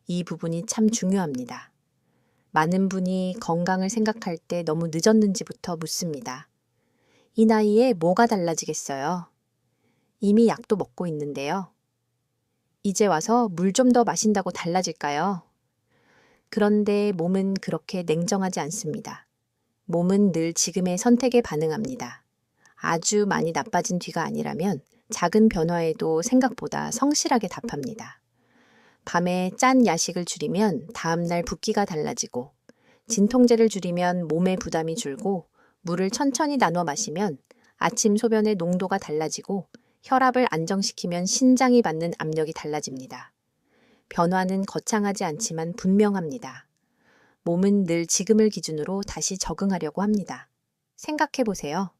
이 부분이 참 중요합니다. 많은 분이 건강을 생각할 때 너무 늦었는지부터 묻습니다. 이 나이에 뭐가 달라지겠어요? 이미 약도 먹고 있는데요. 이제 와서 물 좀 더 마신다고 달라질까요? 그런데 몸은 그렇게 냉정하지 않습니다. 몸은 늘 지금의 선택에 반응합니다. 아주 많이 나빠진 뒤가 아니라면 작은 변화에도 생각보다 성실하게 답합니다. 밤에 짠 야식을 줄이면 다음날 붓기가 달라지고, 진통제를 줄이면 몸의 부담이 줄고, 물을 천천히 나눠 마시면 아침 소변의 농도가 달라지고, 혈압을 안정시키면 신장이 받는 압력이 달라집니다. 변화는 거창하지 않지만 분명합니다. 몸은 늘 지금을 기준으로 다시 적응하려고 합니다. 생각해 보세요.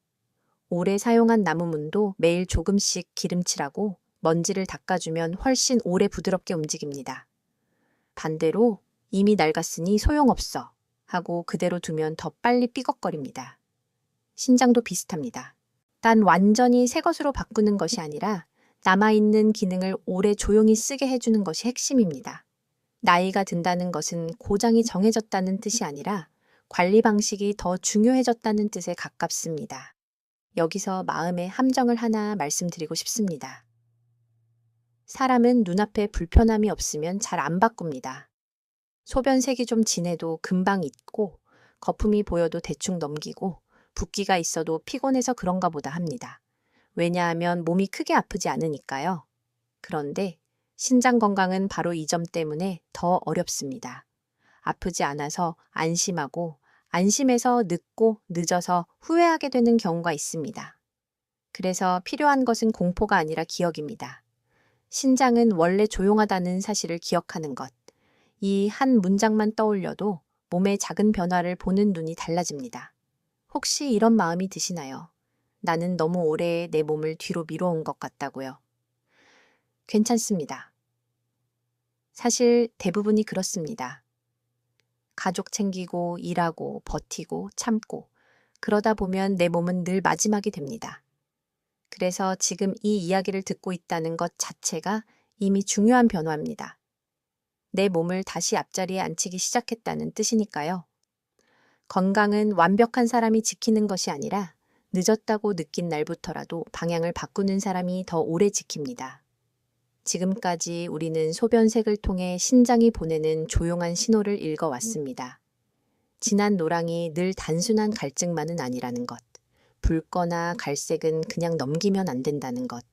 오래 사용한 나무문도 매일 조금씩 기름칠하고 먼지를 닦아주면 훨씬 오래 부드럽게 움직입니다. 반대로 이미 낡았으니 소용없어 하고 그대로 두면 더 빨리 삐걱거립니다. 신장도 비슷합니다. 단 완전히 새 것으로 바꾸는 것이 아니라 남아있는 기능을 오래 조용히 쓰게 해주는 것이 핵심입니다. 나이가 든다는 것은 고장이 정해졌다는 뜻이 아니라 관리 방식이 더 중요해졌다는 뜻에 가깝습니다. 여기서 마음의 함정을 하나 말씀드리고 싶습니다. 사람은 눈앞에 불편함이 없으면 잘 안 바꿉니다. 소변색이 좀 진해도 금방 잊고, 거품이 보여도 대충 넘기고, 붓기가 있어도 피곤해서 그런가 보다 합니다. 왜냐하면 몸이 크게 아프지 않으니까요. 그런데 신장 건강은 바로 이 점 때문에 더 어렵습니다. 아프지 않아서 안심하고, 안심해서 늦고 늦어서 후회하게 되는 경우가 있습니다. 그래서 필요한 것은 공포가 아니라 기억입니다. 신장은 원래 조용하다는 사실을 기억하는 것. 이 한 문장만 떠올려도 몸의 작은 변화를 보는 눈이 달라집니다. 혹시 이런 마음이 드시나요? 나는 너무 오래 내 몸을 뒤로 미뤄온 것 같다고요. 괜찮습니다. 사실 대부분이 그렇습니다. 가족 챙기고 일하고 버티고 참고 그러다 보면 내 몸은 늘 마지막이 됩니다. 그래서 지금 이 이야기를 듣고 있다는 것 자체가 이미 중요한 변화입니다. 내 몸을 다시 앞자리에 앉히기 시작했다는 뜻이니까요. 건강은 완벽한 사람이 지키는 것이 아니라 늦었다고 느낀 날부터라도 방향을 바꾸는 사람이 더 오래 지킵니다. 지금까지 우리는 소변색을 통해 신장이 보내는 조용한 신호를 읽어왔습니다. 진한 노랑이 늘 단순한 갈증만은 아니라는 것. 붉거나 갈색은 그냥 넘기면 안 된다는 것.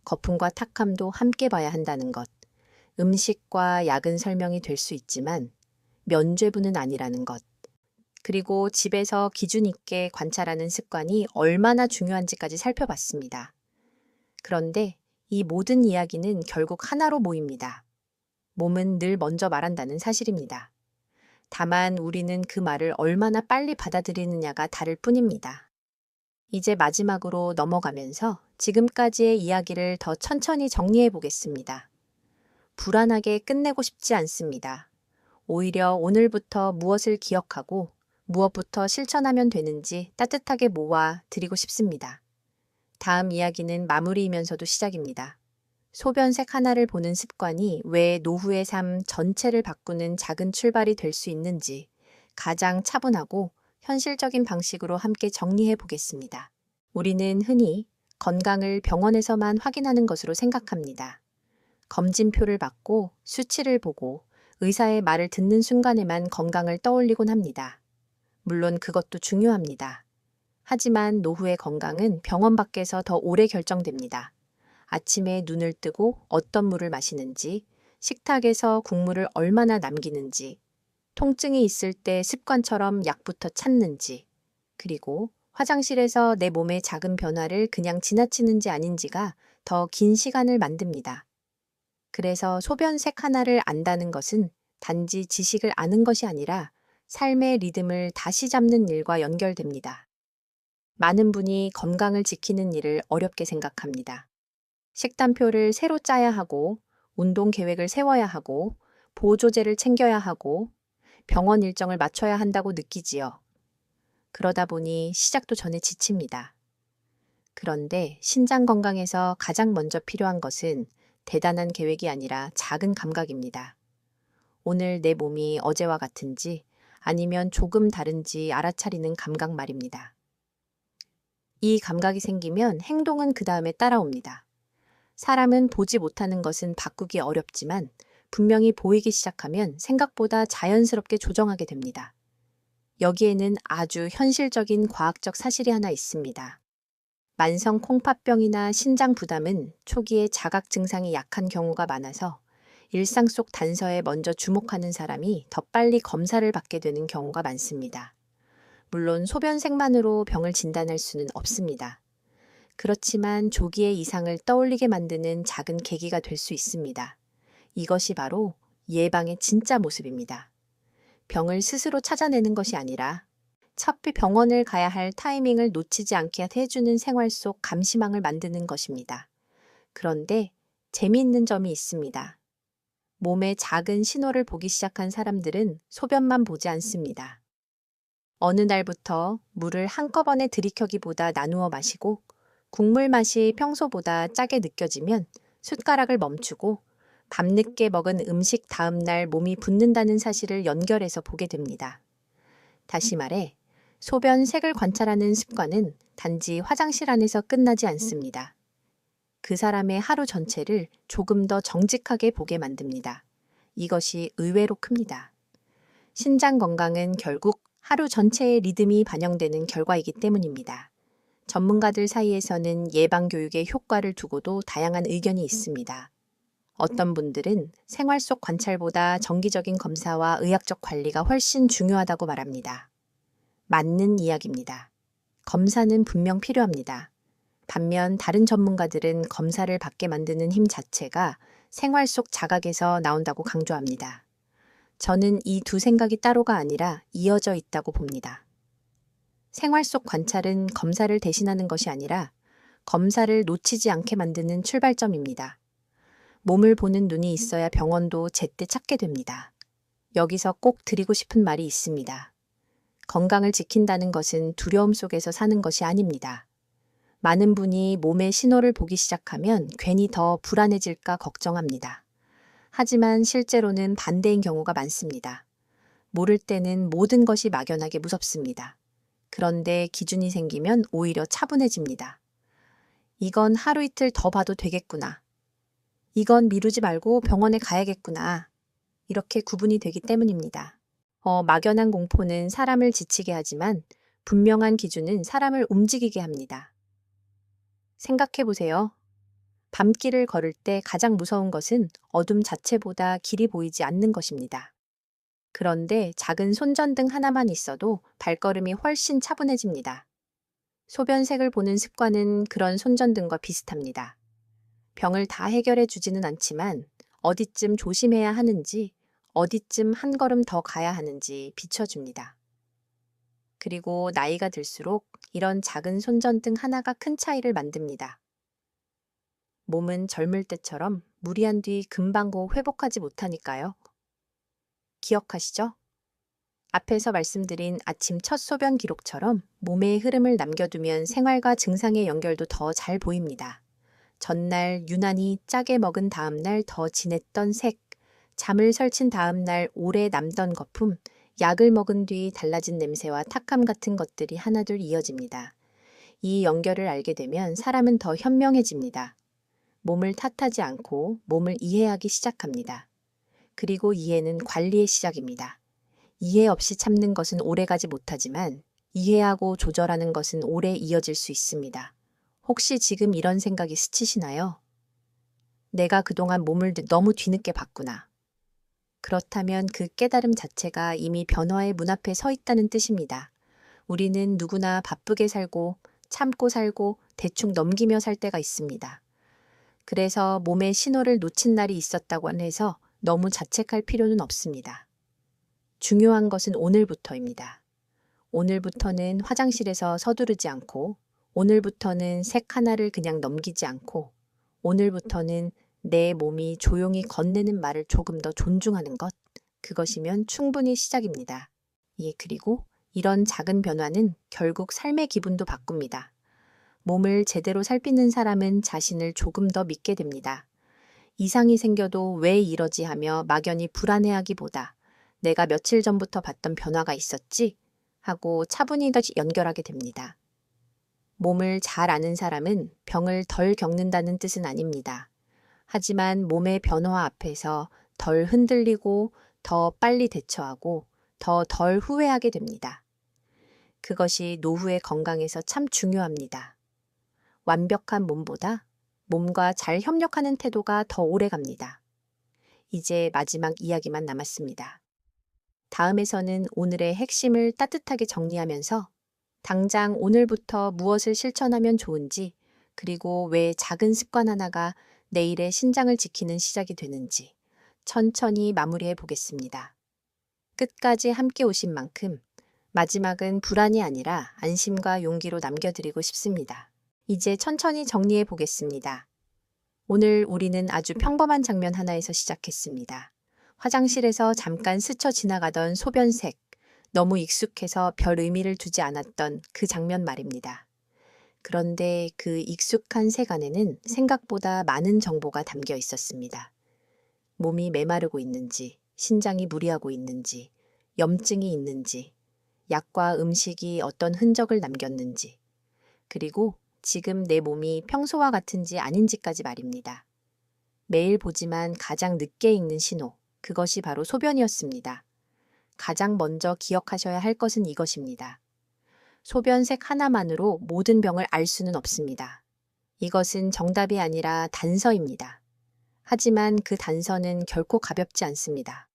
거품과 탁함도 함께 봐야 한다는 것. 음식과 약은 설명이 될 수 있지만 면죄부는 아니라는 것. 그리고 집에서 기준 있게 관찰하는 습관이 얼마나 중요한지까지 살펴봤습니다. 그런데 이 모든 이야기는 결국 하나로 모입니다. 몸은 늘 먼저 말한다는 사실입니다. 다만 우리는 그 말을 얼마나 빨리 받아들이느냐가 다를 뿐입니다. 이제 마지막으로 넘어가면서 지금까지의 이야기를 더 천천히 정리해 보겠습니다. 불안하게 끝내고 싶지 않습니다. 오히려 오늘부터 무엇을 기억하고 무엇부터 실천하면 되는지 따뜻하게 모아 드리고 싶습니다. 다음 이야기는 마무리이면서도 시작입니다. 소변색 하나를 보는 습관이 왜 노후의 삶 전체를 바꾸는 작은 출발이 될 수 있는지 가장 차분하고 현실적인 방식으로 함께 정리해 보겠습니다. 우리는 흔히 건강을 병원에서만 확인하는 것으로 생각합니다. 검진표를 받고 수치를 보고 의사의 말을 듣는 순간에만 건강을 떠올리곤 합니다. 물론 그것도 중요합니다. 하지만 노후의 건강은 병원 밖에서 더 오래 결정됩니다. 아침에 눈을 뜨고 어떤 물을 마시는지, 식탁에서 국물을 얼마나 남기는지, 통증이 있을 때 습관처럼 약부터 찾는지, 그리고 화장실에서 내 몸의 작은 변화를 그냥 지나치는지 아닌지가 더 긴 시간을 만듭니다. 그래서 소변색 하나를 안다는 것은 단지 지식을 아는 것이 아니라 삶의 리듬을 다시 잡는 일과 연결됩니다. 많은 분이 건강을 지키는 일을 어렵게 생각합니다. 식단표를 새로 짜야 하고, 운동 계획을 세워야 하고, 보조제를 챙겨야 하고, 병원 일정을 맞춰야 한다고 느끼지요. 그러다 보니 시작도 전에 지칩니다. 그런데 신장 건강에서 가장 먼저 필요한 것은 대단한 계획이 아니라 작은 감각입니다. 오늘 내 몸이 어제와 같은지 아니면 조금 다른지 알아차리는 감각 말입니다. 이 감각이 생기면 행동은 그 다음에 따라옵니다. 사람은 보지 못하는 것은 바꾸기 어렵지만 분명히 보이기 시작하면 생각보다 자연스럽게 조정하게 됩니다. 여기에는 아주 현실적인 과학적 사실이 하나 있습니다. 만성 콩팥병이나 신장 부담은 초기에 자각 증상이 약한 경우가 많아서 일상 속 단서에 먼저 주목하는 사람이 더 빨리 검사를 받게 되는 경우가 많습니다. 물론 소변색만으로 병을 진단할 수는 없습니다. 그렇지만 조기에 이상을 떠올리게 만드는 작은 계기가 될 수 있습니다. 이것이 바로 예방의 진짜 모습입니다. 병을 스스로 찾아내는 것이 아니라 차피 병원을 가야 할 타이밍을 놓치지 않게 해주는 생활 속 감시망을 만드는 것입니다. 그런데 재미있는 점이 있습니다. 몸의 작은 신호를 보기 시작한 사람들은 소변만 보지 않습니다. 어느 날부터 물을 한꺼번에 들이켜기보다 나누어 마시고 국물 맛이 평소보다 짜게 느껴지면 숟가락을 멈추고 밤늦게 먹은 음식 다음 날 몸이 붓는다는 사실을 연결해서 보게 됩니다. 다시 말해 소변 색을 관찰하는 습관은 단지 화장실 안에서 끝나지 않습니다. 그 사람의 하루 전체를 조금 더 정직하게 보게 만듭니다. 이것이 의외로 큽니다. 신장 건강은 결국 하루 전체의 리듬이 반영되는 결과이기 때문입니다. 전문가들 사이에서는 예방 교육의 효과를 두고도 다양한 의견이 있습니다. 어떤 분들은 생활 속 관찰보다 정기적인 검사와 의학적 관리가 훨씬 중요하다고 말합니다. 맞는 이야기입니다. 검사는 분명 필요합니다. 반면 다른 전문가들은 검사를 받게 만드는 힘 자체가 생활 속 자각에서 나온다고 강조합니다. 저는 이 두 생각이 따로가 아니라 이어져 있다고 봅니다. 생활 속 관찰은 검사를 대신하는 것이 아니라 검사를 놓치지 않게 만드는 출발점입니다. 몸을 보는 눈이 있어야 병원도 제때 찾게 됩니다. 여기서 꼭 드리고 싶은 말이 있습니다. 건강을 지킨다는 것은 두려움 속에서 사는 것이 아닙니다. 많은 분이 몸의 신호를 보기 시작하면 괜히 더 불안해질까 걱정합니다. 하지만 실제로는 반대인 경우가 많습니다. 모를 때는 모든 것이 막연하게 무섭습니다. 그런데 기준이 생기면 오히려 차분해집니다. 이건 하루 이틀 더 봐도 되겠구나. 이건 미루지 말고 병원에 가야겠구나. 이렇게 구분이 되기 때문입니다. 막연한 공포는 사람을 지치게 하지만 분명한 기준은 사람을 움직이게 합니다. 생각해 보세요. 밤길을 걸을 때 가장 무서운 것은 어둠 자체보다 길이 보이지 않는 것입니다. 그런데 작은 손전등 하나만 있어도 발걸음이 훨씬 차분해집니다. 소변색을 보는 습관은 그런 손전등과 비슷합니다. 병을 다 해결해 주지는 않지만 어디쯤 조심해야 하는지, 어디쯤 한 걸음 더 가야 하는지 비춰줍니다. 그리고 나이가 들수록 이런 작은 손전등 하나가 큰 차이를 만듭니다. 몸은 젊을 때처럼 무리한 뒤 금방 고 회복하지 못하니까요. 기억하시죠? 앞에서 말씀드린 아침 첫 소변 기록처럼 몸의 흐름을 남겨두면 생활과 증상의 연결도 더 잘 보입니다. 전날 유난히 짜게 먹은 다음날 더 진했던 색, 잠을 설친 다음날 오래 남던 거품, 약을 먹은 뒤 달라진 냄새와 탁함 같은 것들이 하나둘 이어집니다. 이 연결을 알게 되면 사람은 더 현명해집니다. 몸을 탓하지 않고 몸을 이해하기 시작합니다. 그리고 이해는 관리의 시작입니다. 이해 없이 참는 것은 오래가지 못하지만 이해하고 조절하는 것은 오래 이어질 수 있습니다. 혹시 지금 이런 생각이 스치시나요? 내가 그동안 몸을 너무 뒤늦게 봤구나. 그렇다면 그 깨달음 자체가 이미 변화의 문 앞에 서 있다는 뜻입니다. 우리는 누구나 바쁘게 살고 참고 살고 대충 넘기며 살 때가 있습니다. 그래서 몸의 신호를 놓친 날이 있었다고 해서 너무 자책할 필요는 없습니다. 중요한 것은 오늘부터입니다. 오늘부터는 화장실에서 서두르지 않고, 오늘부터는 색 하나를 그냥 넘기지 않고, 오늘부터는 내 몸이 조용히 건네는 말을 조금 더 존중하는 것, 그것이면 충분히 시작입니다. 예, 그리고 이런 작은 변화는 결국 삶의 기분도 바꿉니다. 몸을 제대로 살피는 사람은 자신을 조금 더 믿게 됩니다. 이상이 생겨도 왜 이러지 하며 막연히 불안해하기보다 내가 며칠 전부터 봤던 변화가 있었지? 하고 차분히 더 연결하게 됩니다. 몸을 잘 아는 사람은 병을 덜 겪는다는 뜻은 아닙니다. 하지만 몸의 변화 앞에서 덜 흔들리고 더 빨리 대처하고 더 덜 후회하게 됩니다. 그것이 노후의 건강에서 참 중요합니다. 완벽한 몸보다 몸과 잘 협력하는 태도가 더 오래 갑니다. 이제 마지막 이야기만 남았습니다. 다음에서는 오늘의 핵심을 따뜻하게 정리하면서 당장 오늘부터 무엇을 실천하면 좋은지, 그리고 왜 작은 습관 하나가 내일의 신장을 지키는 시작이 되는지 천천히 마무리해 보겠습니다. 끝까지 함께 오신 만큼 마지막은 불안이 아니라 안심과 용기로 남겨드리고 싶습니다. 이제 천천히 정리해 보겠습니다. 오늘 우리는 아주 평범한 장면 하나에서 시작했습니다. 화장실에서 잠깐 스쳐 지나가던 소변색, 너무 익숙해서 별 의미를 두지 않았던 그 장면 말입니다. 그런데 그 익숙한 색 안에는 생각보다 많은 정보가 담겨 있었습니다. 몸이 메마르고 있는지, 신장이 무리하고 있는지, 염증이 있는지, 약과 음식이 어떤 흔적을 남겼는지, 그리고 지금 내 몸이 평소와 같은지 아닌지까지 말입니다. 매일 보지만 가장 늦게 읽는 신호, 그것이 바로 소변이었습니다. 가장 먼저 기억하셔야 할 것은 이것입니다. 소변색 하나만으로 모든 병을 알 수는 없습니다. 이것은 정답이 아니라 단서입니다. 하지만 그 단서는 결코 가볍지 않습니다.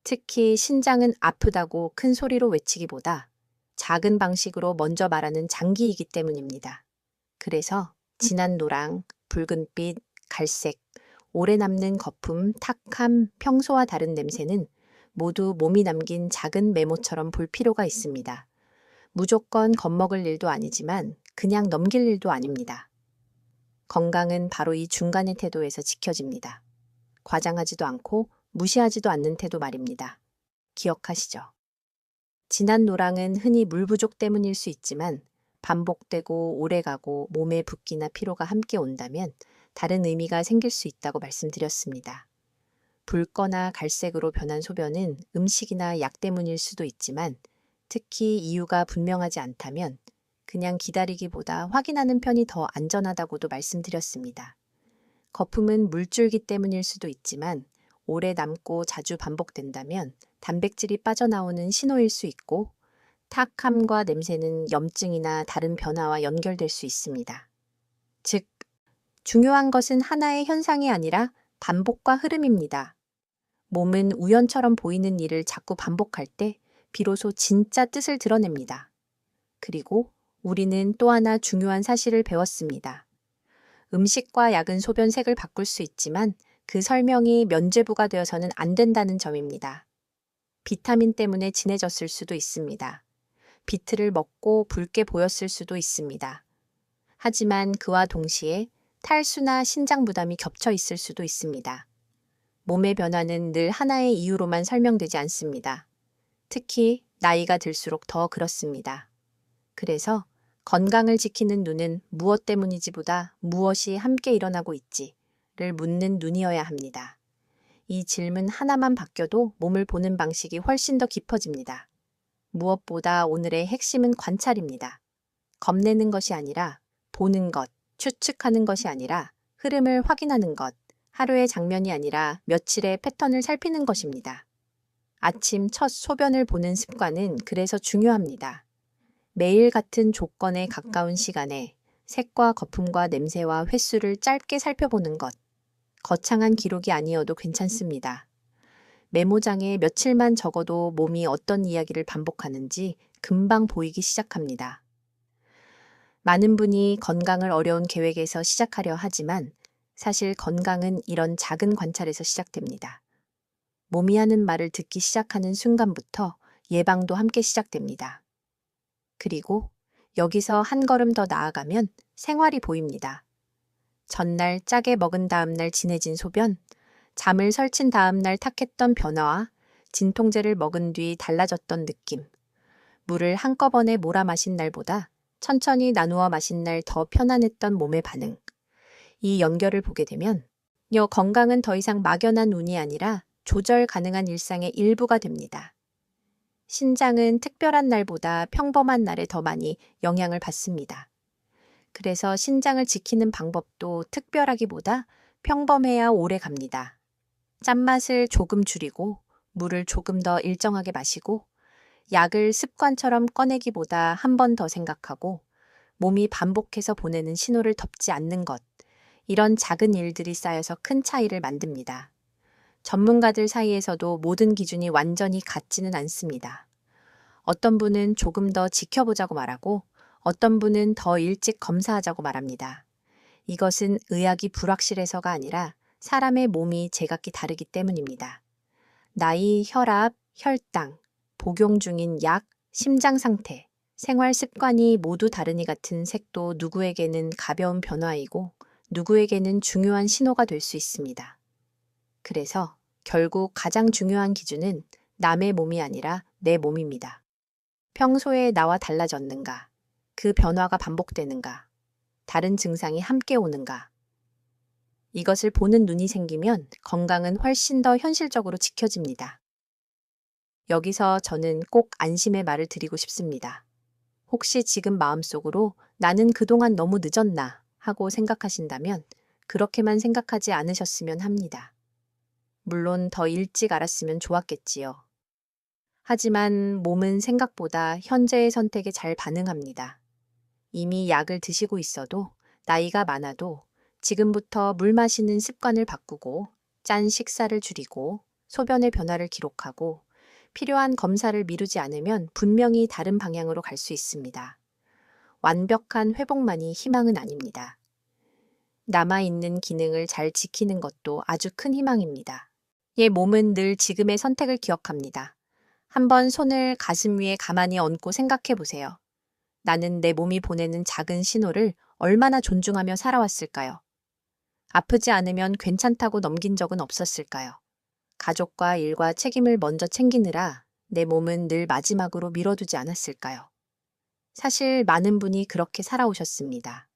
특히 신장은 아프다고 큰 소리로 외치기보다 작은 방식으로 먼저 말하는 장기이기 때문입니다. 그래서 진한 노랑, 붉은빛, 갈색, 오래 남는 거품, 탁함, 평소와 다른 냄새는 모두 몸이 남긴 작은 메모처럼 볼 필요가 있습니다. 무조건 겁먹을 일도 아니지만 그냥 넘길 일도 아닙니다. 건강은 바로 이 중간의 태도에서 지켜집니다. 과장하지도 않고 무시하지도 않는 태도 말입니다. 기억하시죠? 진한 노랑은 흔히 물 부족 때문일 수 있지만 반복되고 오래가고 몸에 붓기나 피로가 함께 온다면 다른 의미가 생길 수 있다고 말씀드렸습니다. 붉거나 갈색으로 변한 소변은 음식이나 약 때문일 수도 있지만 특히 이유가 분명하지 않다면 그냥 기다리기보다 확인하는 편이 더 안전하다고도 말씀드렸습니다. 거품은 물줄기 때문일 수도 있지만 오래 남고 자주 반복된다면 단백질이 빠져나오는 신호일 수 있고 탁함과 냄새는 염증이나 다른 변화와 연결될 수 있습니다. 즉, 중요한 것은 하나의 현상이 아니라 반복과 흐름입니다. 몸은 우연처럼 보이는 일을 자꾸 반복할 때 비로소 진짜 뜻을 드러냅니다. 그리고 우리는 또 하나 중요한 사실을 배웠습니다. 음식과 약은 소변색을 바꿀 수 있지만 그 설명이 면죄부가 되어서는 안 된다는 점입니다. 비타민 때문에 진해졌을 수도 있습니다. 비트를 먹고 붉게 보였을 수도 있습니다. 하지만 그와 동시에 탈수나 신장 부담이 겹쳐 있을 수도 있습니다. 몸의 변화는 늘 하나의 이유로만 설명되지 않습니다. 특히 나이가 들수록 더 그렇습니다. 그래서 건강을 지키는 눈은 무엇 때문이지보다 무엇이 함께 일어나고 있지를 묻는 눈이어야 합니다. 이 질문 하나만 바뀌어도 몸을 보는 방식이 훨씬 더 깊어집니다. 무엇보다 오늘의 핵심은 관찰입니다. 겁내는 것이 아니라 보는 것, 추측하는 것이 아니라 흐름을 확인하는 것, 하루의 장면이 아니라 며칠의 패턴을 살피는 것입니다. 아침 첫 소변을 보는 습관은 그래서 중요합니다. 매일 같은 조건에 가까운 시간에 색과 거품과 냄새와 횟수를 짧게 살펴보는 것. 거창한 기록이 아니어도 괜찮습니다. 메모장에 며칠만 적어도 몸이 어떤 이야기를 반복하는지 금방 보이기 시작합니다. 많은 분이 건강을 어려운 계획에서 시작하려 하지만 사실 건강은 이런 작은 관찰에서 시작됩니다. 몸이 하는 말을 듣기 시작하는 순간부터 예방도 함께 시작됩니다. 그리고 여기서 한 걸음 더 나아가면 생활이 보입니다. 전날 짜게 먹은 다음날 진해진 소변, 잠을 설친 다음날 탁했던 변화와 진통제를 먹은 뒤 달라졌던 느낌, 물을 한꺼번에 몰아 마신 날보다 천천히 나누어 마신 날 더 편안했던 몸의 반응. 이 연결을 보게 되면 건강은 더 이상 막연한 운이 아니라 조절 가능한 일상의 일부가 됩니다. 신장은 특별한 날보다 평범한 날에 더 많이 영향을 받습니다. 그래서 신장을 지키는 방법도 특별하기보다 평범해야 오래 갑니다. 짠맛을 조금 줄이고 물을 조금 더 일정하게 마시고 약을 습관처럼 꺼내기보다 한 번 더 생각하고 몸이 반복해서 보내는 신호를 덮지 않는 것, 이런 작은 일들이 쌓여서 큰 차이를 만듭니다. 전문가들 사이에서도 모든 기준이 완전히 같지는 않습니다. 어떤 분은 조금 더 지켜보자고 말하고 어떤 분은 더 일찍 검사하자고 말합니다. 이것은 의학이 불확실해서가 아니라 사람의 몸이 제각기 다르기 때문입니다. 나이, 혈압, 혈당, 복용 중인 약, 심장 상태, 생활 습관이 모두 다르니 같은 색도 누구에게는 가벼운 변화이고 누구에게는 중요한 신호가 될 수 있습니다. 그래서 결국 가장 중요한 기준은 남의 몸이 아니라 내 몸입니다. 평소에 나와 달라졌는가? 그 변화가 반복되는가? 다른 증상이 함께 오는가? 이것을 보는 눈이 생기면 건강은 훨씬 더 현실적으로 지켜집니다. 여기서 저는 꼭 안심의 말을 드리고 싶습니다. 혹시 지금 마음속으로 나는 그동안 너무 늦었나 하고 생각하신다면 그렇게만 생각하지 않으셨으면 합니다. 물론 더 일찍 알았으면 좋았겠지요. 하지만 몸은 생각보다 현재의 선택에 잘 반응합니다. 이미 약을 드시고 있어도 나이가 많아도 지금부터 물 마시는 습관을 바꾸고 짠 식사를 줄이고 소변의 변화를 기록하고 필요한 검사를 미루지 않으면 분명히 다른 방향으로 갈 수 있습니다. 완벽한 회복만이 희망은 아닙니다. 남아있는 기능을 잘 지키는 것도 아주 큰 희망입니다. 예, 몸은 늘 지금의 선택을 기억합니다. 한번 손을 가슴 위에 가만히 얹고 생각해 보세요. 나는 내 몸이 보내는 작은 신호를 얼마나 존중하며 살아왔을까요? 아프지 않으면 괜찮다고 넘긴 적은 없었을까요? 가족과 일과 책임을 먼저 챙기느라 내 몸은 늘 마지막으로 미뤄두지 않았을까요? 사실 많은 분이 그렇게 살아오셨습니다.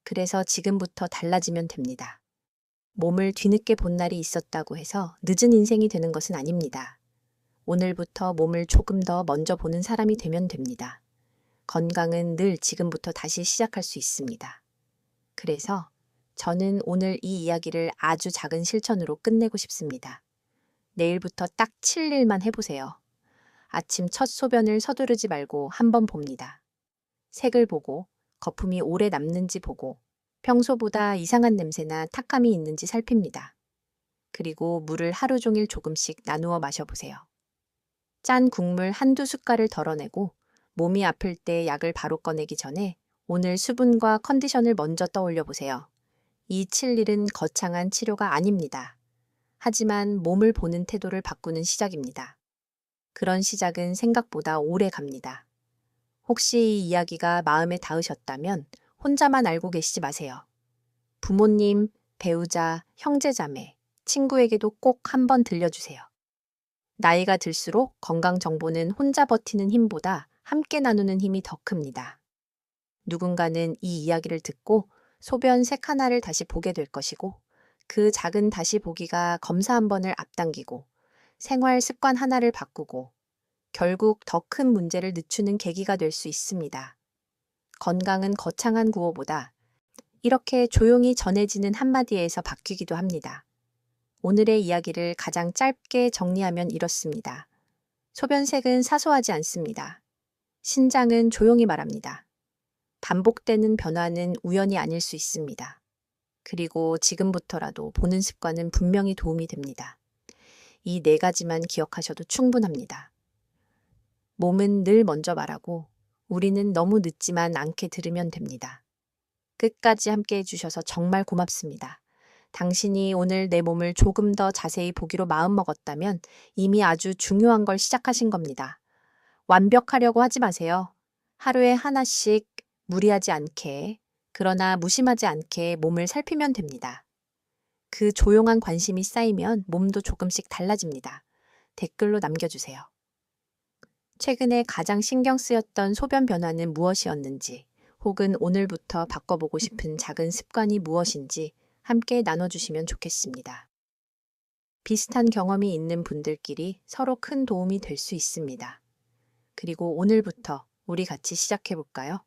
그래서 지금부터 달라지면 됩니다. 몸을 뒤늦게 본 날이 있었다고 해서 늦은 인생이 되는 것은 아닙니다. 오늘부터 몸을 조금 더 먼저 보는 사람이 되면 됩니다. 건강은 늘 지금부터 다시 시작할 수 있습니다. 그래서 저는 오늘 이 이야기를 아주 작은 실천으로 끝내고 싶습니다. 내일부터 딱 7일만 해보세요. 아침 첫 소변을 서두르지 말고 한번 봅니다. 색을 보고, 거품이 오래 남는지 보고, 평소보다 이상한 냄새나 탁함이 있는지 살핍니다. 그리고 물을 하루 종일 조금씩 나누어 마셔보세요. 짠 국물 한두 숟갈을 덜어내고 몸이 아플 때 약을 바로 꺼내기 전에 오늘 수분과 컨디션을 먼저 떠올려 보세요. 이 7일은 거창한 치료가 아닙니다. 하지만 몸을 보는 태도를 바꾸는 시작입니다. 그런 시작은 생각보다 오래 갑니다. 혹시 이 이야기가 마음에 닿으셨다면 혼자만 알고 계시지 마세요. 부모님, 배우자, 형제자매, 친구에게도 꼭 한번 들려주세요. 나이가 들수록 건강 정보는 혼자 버티는 힘보다 함께 나누는 힘이 더 큽니다. 누군가는 이 이야기를 듣고 소변 색 하나를 다시 보게 될 것이고 그 작은 다시 보기가 검사 한 번을 앞당기고 생활 습관 하나를 바꾸고 결국 더 큰 문제를 늦추는 계기가 될 수 있습니다. 건강은 거창한 구호보다 이렇게 조용히 전해지는 한마디에서 바뀌기도 합니다. 오늘의 이야기를 가장 짧게 정리하면 이렇습니다. 소변색은 사소하지 않습니다. 신장은 조용히 말합니다. 반복되는 변화는 우연이 아닐 수 있습니다. 그리고 지금부터라도 보는 습관은 분명히 도움이 됩니다. 이 4가지만 기억하셔도 충분합니다. 몸은 늘 먼저 말하고 우리는 너무 늦지만 않게 들으면 됩니다. 끝까지 함께 해주셔서 정말 고맙습니다. 당신이 오늘 내 몸을 조금 더 자세히 보기로 마음먹었다면 이미 아주 중요한 걸 시작하신 겁니다. 완벽하려고 하지 마세요. 하루에 하나씩 무리하지 않게, 그러나 무심하지 않게 몸을 살피면 됩니다. 그 조용한 관심이 쌓이면 몸도 조금씩 달라집니다. 댓글로 남겨주세요. 최근에 가장 신경 쓰였던 소변 변화는 무엇이었는지, 혹은 오늘부터 바꿔보고 싶은 작은 습관이 무엇인지 함께 나눠주시면 좋겠습니다. 비슷한 경험이 있는 분들끼리 서로 큰 도움이 될 수 있습니다. 그리고 오늘부터 우리 같이 시작해볼까요?